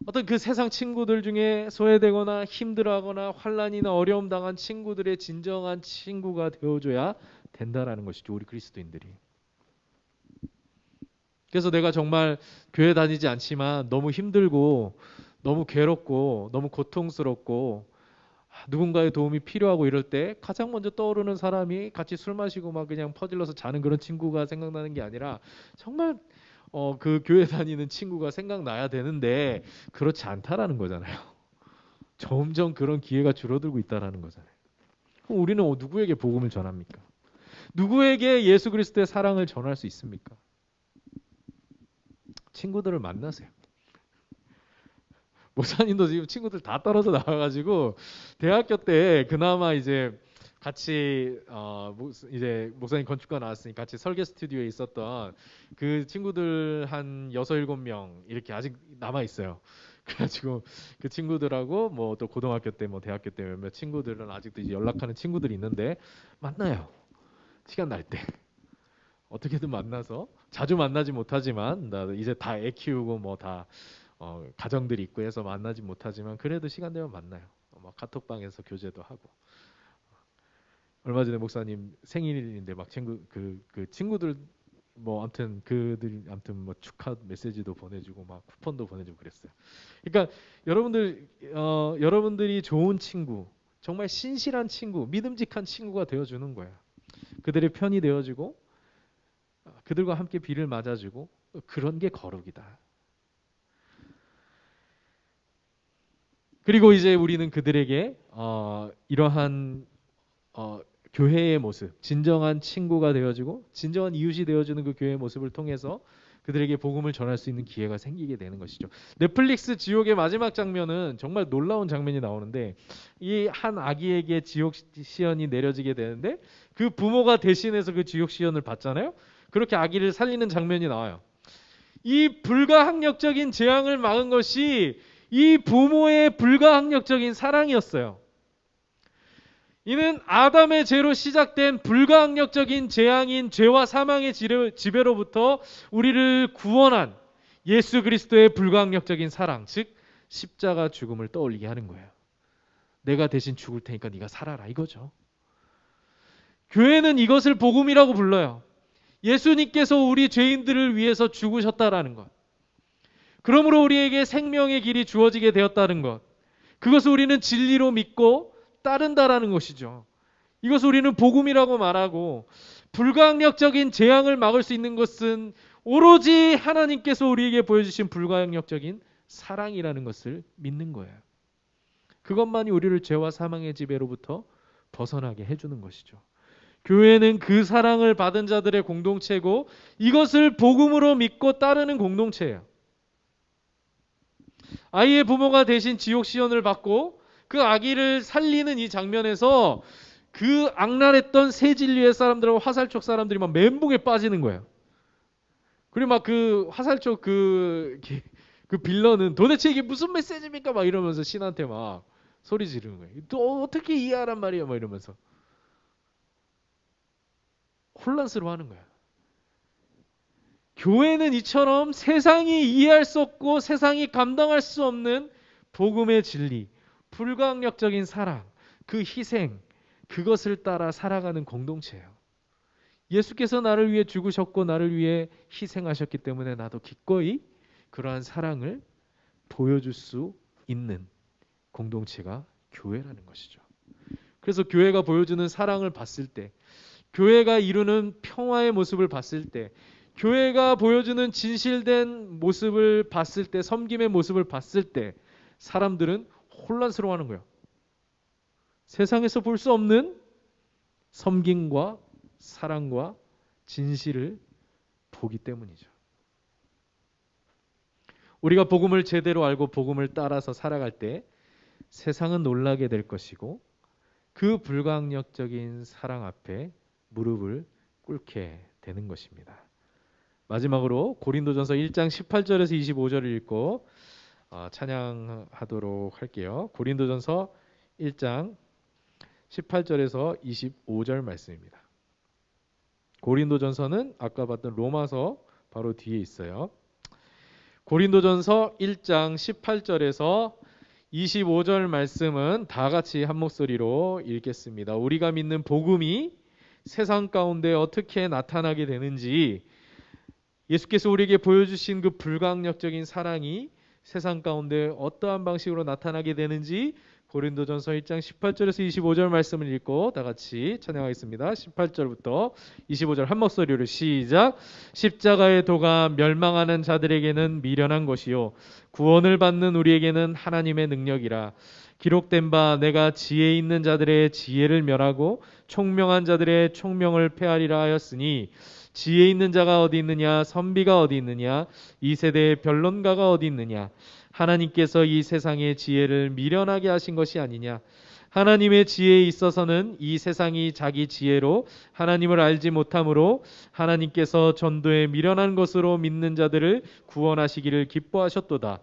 어떤 그 세상 친구들 중에 소외되거나 힘들어하거나 환난이나 어려움 당한 친구들의 진정한 친구가 되어줘야 된다라는 것이죠. 우리 그리스도인들이. 그래서 내가 정말 교회 다니지 않지만 너무 힘들고 너무 괴롭고 너무 고통스럽고 누군가의 도움이 필요하고 이럴 때 가장 먼저 떠오르는 사람이 같이 술 마시고 막 그냥 퍼질러서 자는 그런 친구가 생각나는 게 아니라 정말 그 교회 다니는 친구가 생각나야 되는데 그렇지 않다라는 거잖아요. 점점 그런 기회가 줄어들고 있다라는 거잖아요. 그럼 우리는 누구에게 복음을 전합니까? 누구에게 예수 그리스도의 사랑을 전할 수 있습니까? 친구들을 만나세요. 목사님도 지금 친구들 다 떨어져 나와가지고 대학교 때 그나마 이제 같이 이제 목사님 건축가 나왔으니 같이 설계 스튜디오에 있었던 그 친구들 한 6, 7명 이렇게 아직 남아 있어요. 그래가지고 그 친구들하고 뭐 또 고등학교 때 뭐 대학교 때 몇몇 친구들은 아직도 이제 연락하는 친구들이 있는데 만나요. 시간 날 때. 어떻게든 만나서 자주 만나지 못하지만 나 이제 다 애 키우고 뭐 다 가정들이 있고 해서 만나지 못하지만 그래도 시간 되면 만나요. 막 카톡방에서 교제도 하고. 얼마 전에 목사님 생일인데 막 친구 그 친구들 뭐 아무튼 그들 아무튼 뭐 축하 메시지도 보내주고 막 쿠폰도 보내주고 그랬어요. 그러니까 여러분들이 좋은 친구, 정말 신실한 친구, 믿음직한 친구가 되어주는 거예요. 그들의 편이 되어주고 그들과 함께 비를 맞아주고 그런 게 거룩이다. 그리고 이제 우리는 그들에게 이러한 교회의 모습, 진정한 친구가 되어주고 진정한 이웃이 되어주는 그 교회의 모습을 통해서 그들에게 복음을 전할 수 있는 기회가 생기게 되는 것이죠. 넷플릭스 지옥의 마지막 장면은 정말 놀라운 장면이 나오는데 이 한 아기에게 지옥 시연이 내려지게 되는데 그 부모가 대신해서 그 지옥 시연을 받잖아요. 그렇게 아기를 살리는 장면이 나와요. 이 불가항력적인 재앙을 막은 것이 이 부모의 불가항력적인 사랑이었어요. 이는 아담의 죄로 시작된 불가항력적인 재앙인 죄와 사망의 지배로부터 우리를 구원한 예수 그리스도의 불가항력적인 사랑, 즉 십자가 죽음을 떠올리게 하는 거예요. 내가 대신 죽을 테니까 네가 살아라 이거죠. 교회는 이것을 복음이라고 불러요. 예수님께서 우리 죄인들을 위해서 죽으셨다라는 것. 그러므로 우리에게 생명의 길이 주어지게 되었다는 것. 그것을 우리는 진리로 믿고 따른다라는 것이죠. 이것을 우리는 복음이라고 말하고 불가항력적인 재앙을 막을 수 있는 것은 오로지 하나님께서 우리에게 보여주신 불가항력적인 사랑이라는 것을 믿는 거예요. 그것만이 우리를 죄와 사망의 지배로부터 벗어나게 해주는 것이죠. 교회는 그 사랑을 받은 자들의 공동체고 이것을 복음으로 믿고 따르는 공동체예요. 아이의 부모가 대신 지옥 시연을 받고 그 아기를 살리는 이 장면에서 그 악랄했던 새 진리의 사람들하고 화살촉 사람들이 막 멘붕에 빠지는 거예요. 그리고 막 그 화살촉 그 빌런은 도대체 이게 무슨 메시지입니까? 막 이러면서 신한테 막 소리 지르는 거예요. 또 어떻게 이해하란 말이야? 막 이러면서 혼란스러워하는 거야. 교회는 이처럼 세상이 이해할 수 없고 세상이 감당할 수 없는 복음의 진리, 불가항력적인 사랑, 그 희생, 그것을 따라 살아가는 공동체예요. 예수께서 나를 위해 죽으셨고 나를 위해 희생하셨기 때문에 나도 기꺼이 그러한 사랑을 보여줄 수 있는 공동체가 교회라는 것이죠. 그래서 교회가 보여주는 사랑을 봤을 때, 교회가 이루는 평화의 모습을 봤을 때, 교회가 보여주는 진실된 모습을 봤을 때, 섬김의 모습을 봤을 때 사람들은 혼란스러워하는 거예요. 세상에서 볼 수 없는 섬김과 사랑과 진실을 보기 때문이죠. 우리가 복음을 제대로 알고 복음을 따라서 살아갈 때 세상은 놀라게 될 것이고 그 불가항력적인 사랑 앞에 무릎을 꿇게 되는 것입니다. 마지막으로 고린도전서 1장 18절에서 25절을 읽고 찬양하도록 할게요. 고린도전서 1장 18절에서 25절 말씀입니다. 고린도전서는 아까 봤던 로마서 바로 뒤에 있어요. 고린도전서 1장 18절에서 25절 말씀은 다 같이 한 목소리로 읽겠습니다. 우리가 믿는 복음이 세상 가운데 어떻게 나타나게 되는지, 예수께서 우리에게 보여주신 그 불강력적인 사랑이 세상 가운데 어떠한 방식으로 나타나게 되는지 고린도전서 1장 18절에서 25절 말씀을 읽고 다 같이 찬양하겠습니다. 18절부터 25절 한 목소리로 시작. 십자가의 도가 멸망하는 자들에게는 미련한 것이요 구원을 받는 우리에게는 하나님의 능력이라. 기록된 바 내가 지혜 있는 자들의 지혜를 멸하고 총명한 자들의 총명을 폐하리라 하였으니 지혜 있는 자가 어디 있느냐, 선비가 어디 있느냐, 이 세대의 변론가가 어디 있느냐. 하나님께서 이 세상의 지혜를 미련하게 하신 것이 아니냐. 하나님의 지혜에 있어서는 이 세상이 자기 지혜로 하나님을 알지 못하므로 하나님께서 전도에 미련한 것으로 믿는 자들을 구원하시기를 기뻐하셨도다.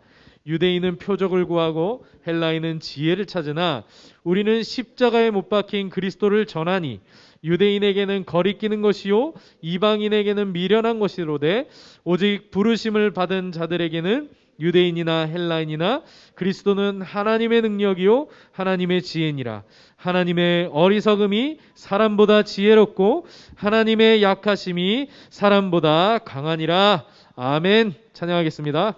유대인은 표적을 구하고 헬라인은 지혜를 찾으나 우리는 십자가에 못 박힌 그리스도를 전하니 유대인에게는 거리끼는 것이요 이방인에게는 미련한 것이로되 오직 부르심을 받은 자들에게는 유대인이나 헬라인이나 그리스도는 하나님의 능력이요 하나님의 지혜니라. 하나님의 어리석음이 사람보다 지혜롭고 하나님의 약하심이 사람보다 강하니라. 아멘. 찬양하겠습니다.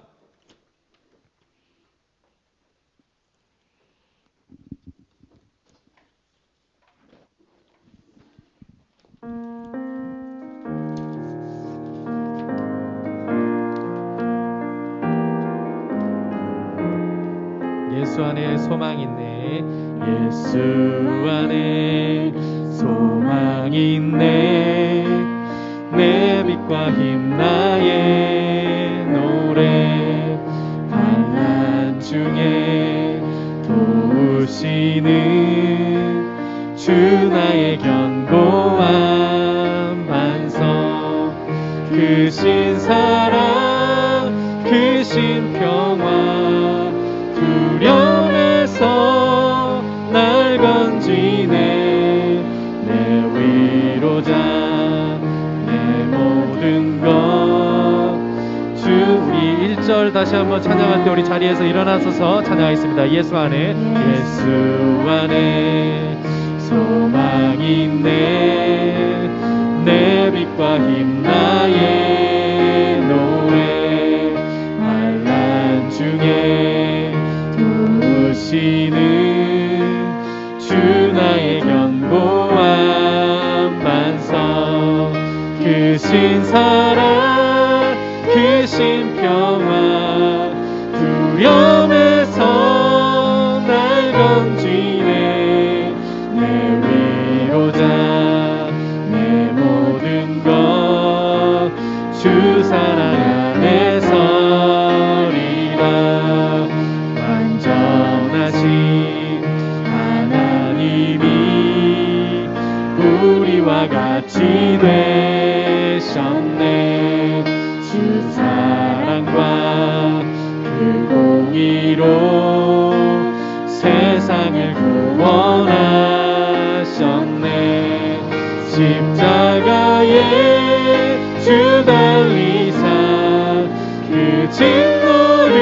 예수 안에 소망 있네. 예수 안에 소망 있네. 내 빛과 힘 나의 노래. 환난 중에 도우시는 주 나의 견고한 반석. 크신 사랑 크신 평화 두려움에서 날 건지네. 내 위로자 내 모든 것 주. 우리 1절 다시 한번 찬양할 때 우리 자리에서 일어나서서 찬양하겠습니다. 예수 안에 예수 안에 소망 있네. 내 빛과 힘 나의 노래. 환난 중에 도우시는 주 나의 견고한 반석. 크신 사랑 크신 평화 두려움에서 날 건지네. 내 위로자 내 모든 것 주 사랑 안에 서리라. 완전하신 하나님이 우리와 같이 되셨네. 주 사랑과 그 공의로 세상을 구원하셨네. 십자가에 주 달리사 그 진노를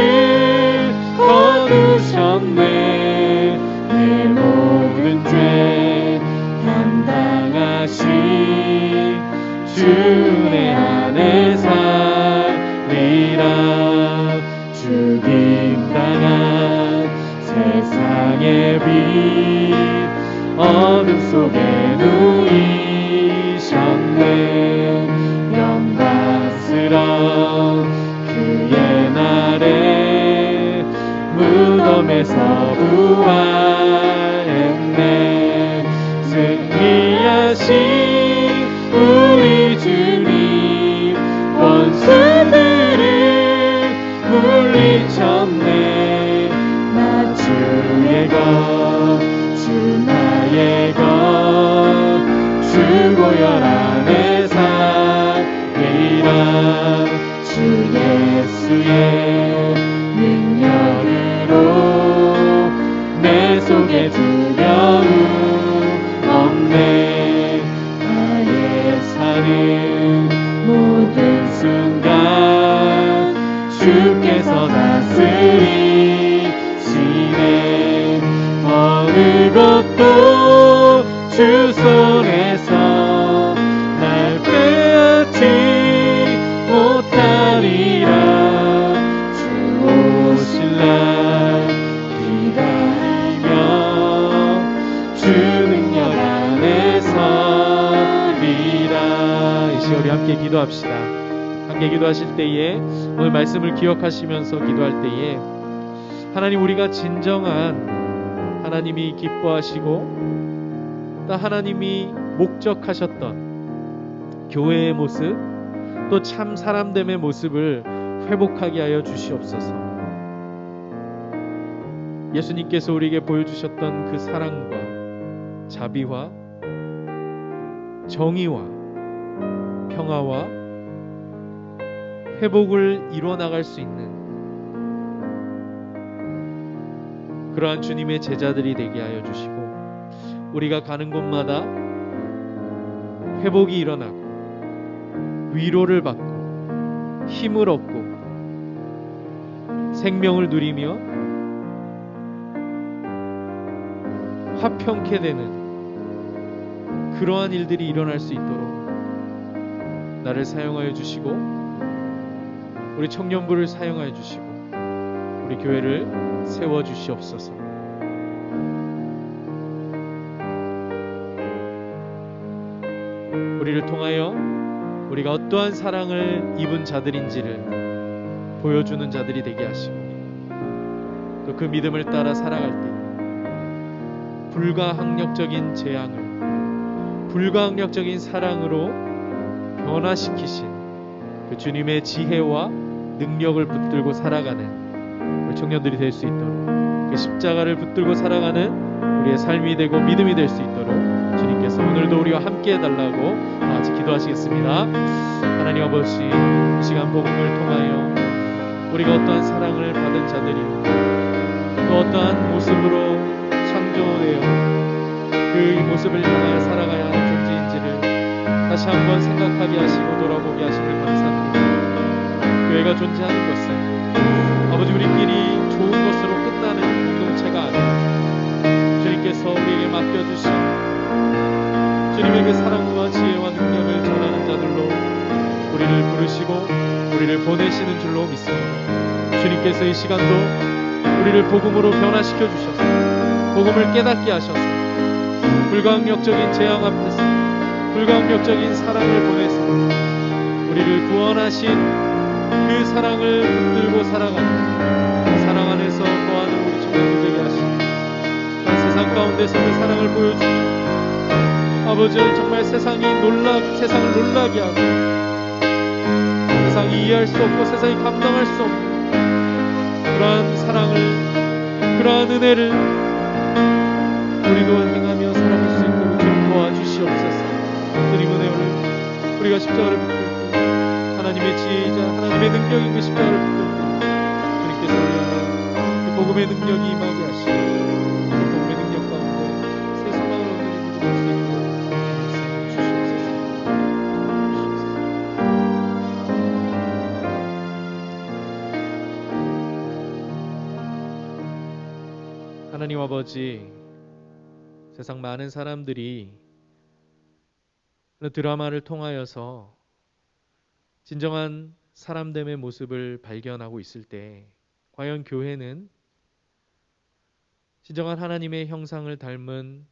거두셨네. 내 모든 죄 담당하신 주 내 안에 살리라. 죽임당한 세상의 빛 어둠 속에 누이셨네. 영광스러운 그의 날에 무덤에서 부활했네. 승리하신 우리 주님 원수들을 물리쳤네. 나 주의 것 주 나의 것 주 보혈 안에 살리라. 주 예수의 능력으로 내 속에 두려움 기도합시다. 함께 기도하실 때에 오늘 말씀을 기억하시면서 기도할 때에 하나님, 우리가 진정한 하나님이 기뻐하시고 또 하나님이 목적하셨던 교회의 모습, 또 참 사람됨의 모습을 회복하게 하여 주시옵소서. 예수님께서 우리에게 보여주셨던 그 사랑과 자비와 정의와 평화와 회복을 이루어나갈 수 있는 그러한 주님의 제자들이 되게 하여 주시고, 우리가 가는 곳마다 회복이 일어나고 위로를 받고 힘을 얻고 생명을 누리며 화평케 되는 그러한 일들이 일어날 수 있도록 나를 사용하여 주시고, 우리 청년부를 사용하여 주시고, 우리 교회를 세워 주시옵소서. 우리를 통하여 우리가 어떠한 사랑을 입은 자들인지를 보여주는 자들이 되게 하시고, 또 그 믿음을 따라 살아갈 때 불가항력적인 재앙을 불가항력적인 사랑으로 변화시키신 그 주님의 지혜와 능력을 붙들고 살아가는 우리 청년들이 될 수 있도록, 그 십자가를 붙들고 살아가는 우리의 삶이 되고 믿음이 될 수 있도록 주님께서 오늘도 우리와 함께 해달라고 다 같이 기도하시겠습니다. 하나님 아버지, 이 시간 복음을 통하여 우리가 어떠한 사랑을 받은 자들이요, 또 어떠한 모습으로 창조되어 그 모습을 향하여 살아가야 하는 존재인지를 다시 한번 생각하게 하시고 돌아보게 하시면 감사드립니다. 교회가 존재하는 것은 아버지 우리끼리 좋은 것으로 끝나는 공동체가 아니라 주님께서 우리에게 맡겨주신 주님의 그 사랑과 지혜와 능력을 전하는 자들로 우리를 부르시고 우리를 보내시는 줄로 믿습니다. 주님께서 이 시간도 우리를 복음으로 변화시켜 주셔서 복음을 깨닫게 하셔서 불가항력적인 재앙 앞에서 불가항력적인 사랑을 보내서 우리를 구원하신 그 사랑을 붙들고 살아가는 그 사랑 안에서 거하는 우리 청년들 되게 하시고, 세상 가운데서 그 사랑을 보여주는 아버지, 정말 세상을 놀라게 하고 세상이 이해할 수 없고 세상이 감당할 수 없는 그러한 사랑을, 그러한 은혜를 우리도 행하며 살아갈 수 있도록 주님 도와주시옵소서. 주님 은혜를 우리가 십자가를 붙들고 하나님의 지혜이자 하나님의 능력인 그 십자가를 붙들고 주님께서 우리에게 그 복음의 능력이 임하게 하시고 그 복음의 능력 가운데 새 소망을 얻는 일을 할 수 있도록 말씀해 주시옵소서. 하나님 아버지, 세상 많은 사람들이 드라마를 통하여서 진정한 사람됨의 모습을 발견하고 있을 때, 과연 교회는 진정한 하나님의 형상을 닮은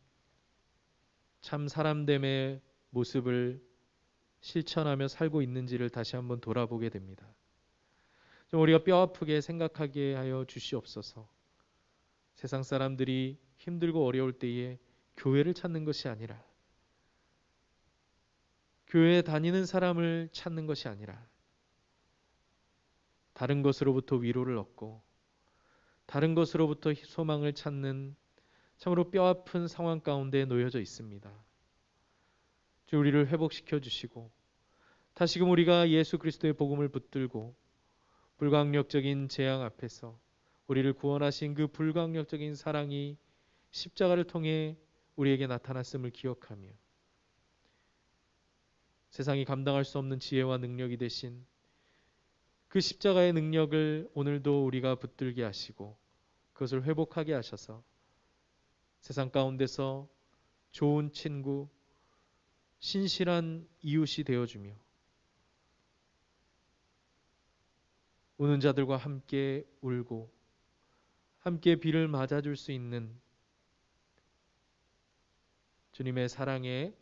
참 사람됨의 모습을 실천하며 살고 있는지를 다시 한번 돌아보게 됩니다. 좀 우리가 뼈아프게 생각하게 하여 주시옵소서. 세상 사람들이 힘들고 어려울 때에 교회를 찾는 것이 아니라, 교회에 다니는 사람을 찾는 것이 아니라 다른 것으로부터 위로를 얻고 다른 것으로부터 소망을 찾는 참으로 뼈아픈 상황 가운데 놓여져 있습니다. 주, 우리를 회복시켜 주시고 다시금 우리가 예수 그리스도의 복음을 붙들고 불가항력적인 재앙 앞에서 우리를 구원하신 그 불가항력적인 사랑이 십자가를 통해 우리에게 나타났음을 기억하며 세상이 감당할 수 없는 지혜와 능력이 되신 그 십자가의 능력을 오늘도 우리가 붙들게 하시고 그것을 회복하게 하셔서 세상 가운데서 좋은 친구, 신실한 이웃이 되어주며 우는 자들과 함께 울고 함께 비를 맞아줄 수 있는 주님의 사랑의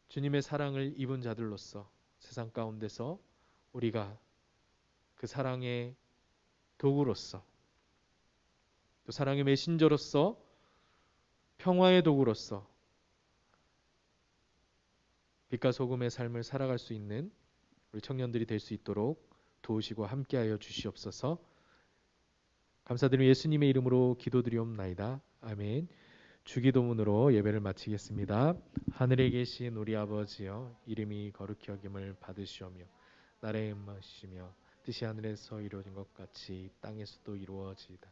주님의 사랑을 입은 자들로서 세상 가운데서 우리가 그 사랑의 도구로서, 또 사랑의 메신저로서, 평화의 도구로서 빛과 소금의 삶을 살아갈 수 있는 우리 청년들이 될 수 있도록 도우시고 함께하여 주시옵소서. 감사드리며 예수님의 이름으로 기도드리옵나이다. 아멘. 주기도문으로 예배를 마치겠습니다. 하늘에 계신 우리 아버지여, 이름이 거룩히 여김을 받으시오며 나라의 임하시며 뜻이 하늘에서 이루어진 것 같이 땅에서도 이루어지이다.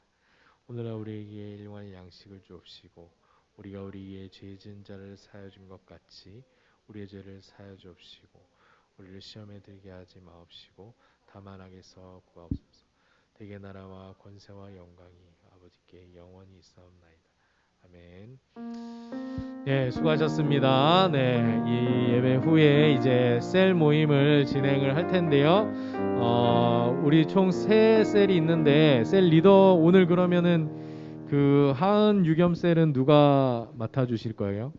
오늘날 우리에게 일용할 양식을 주옵시고 우리가 우리의 죄 지은 자를 사하여 준 것 같이 우리의 죄를 사하여 주옵시고 우리를 시험에 들게 하지 마옵시고 다만 악에서 구하옵소서. 대개 나라와 권세와 영광이 아버지께 영원히 있사옵나이다. 아멘. 네, 수고하셨습니다. 네, 이 예배 후에 이제 셀 모임을 진행을 할 텐데요. 우리 총 3셀이 있는데 셀 리더 오늘 그러면은 그 하은 유겸 셀은 누가 맡아주실 거예요?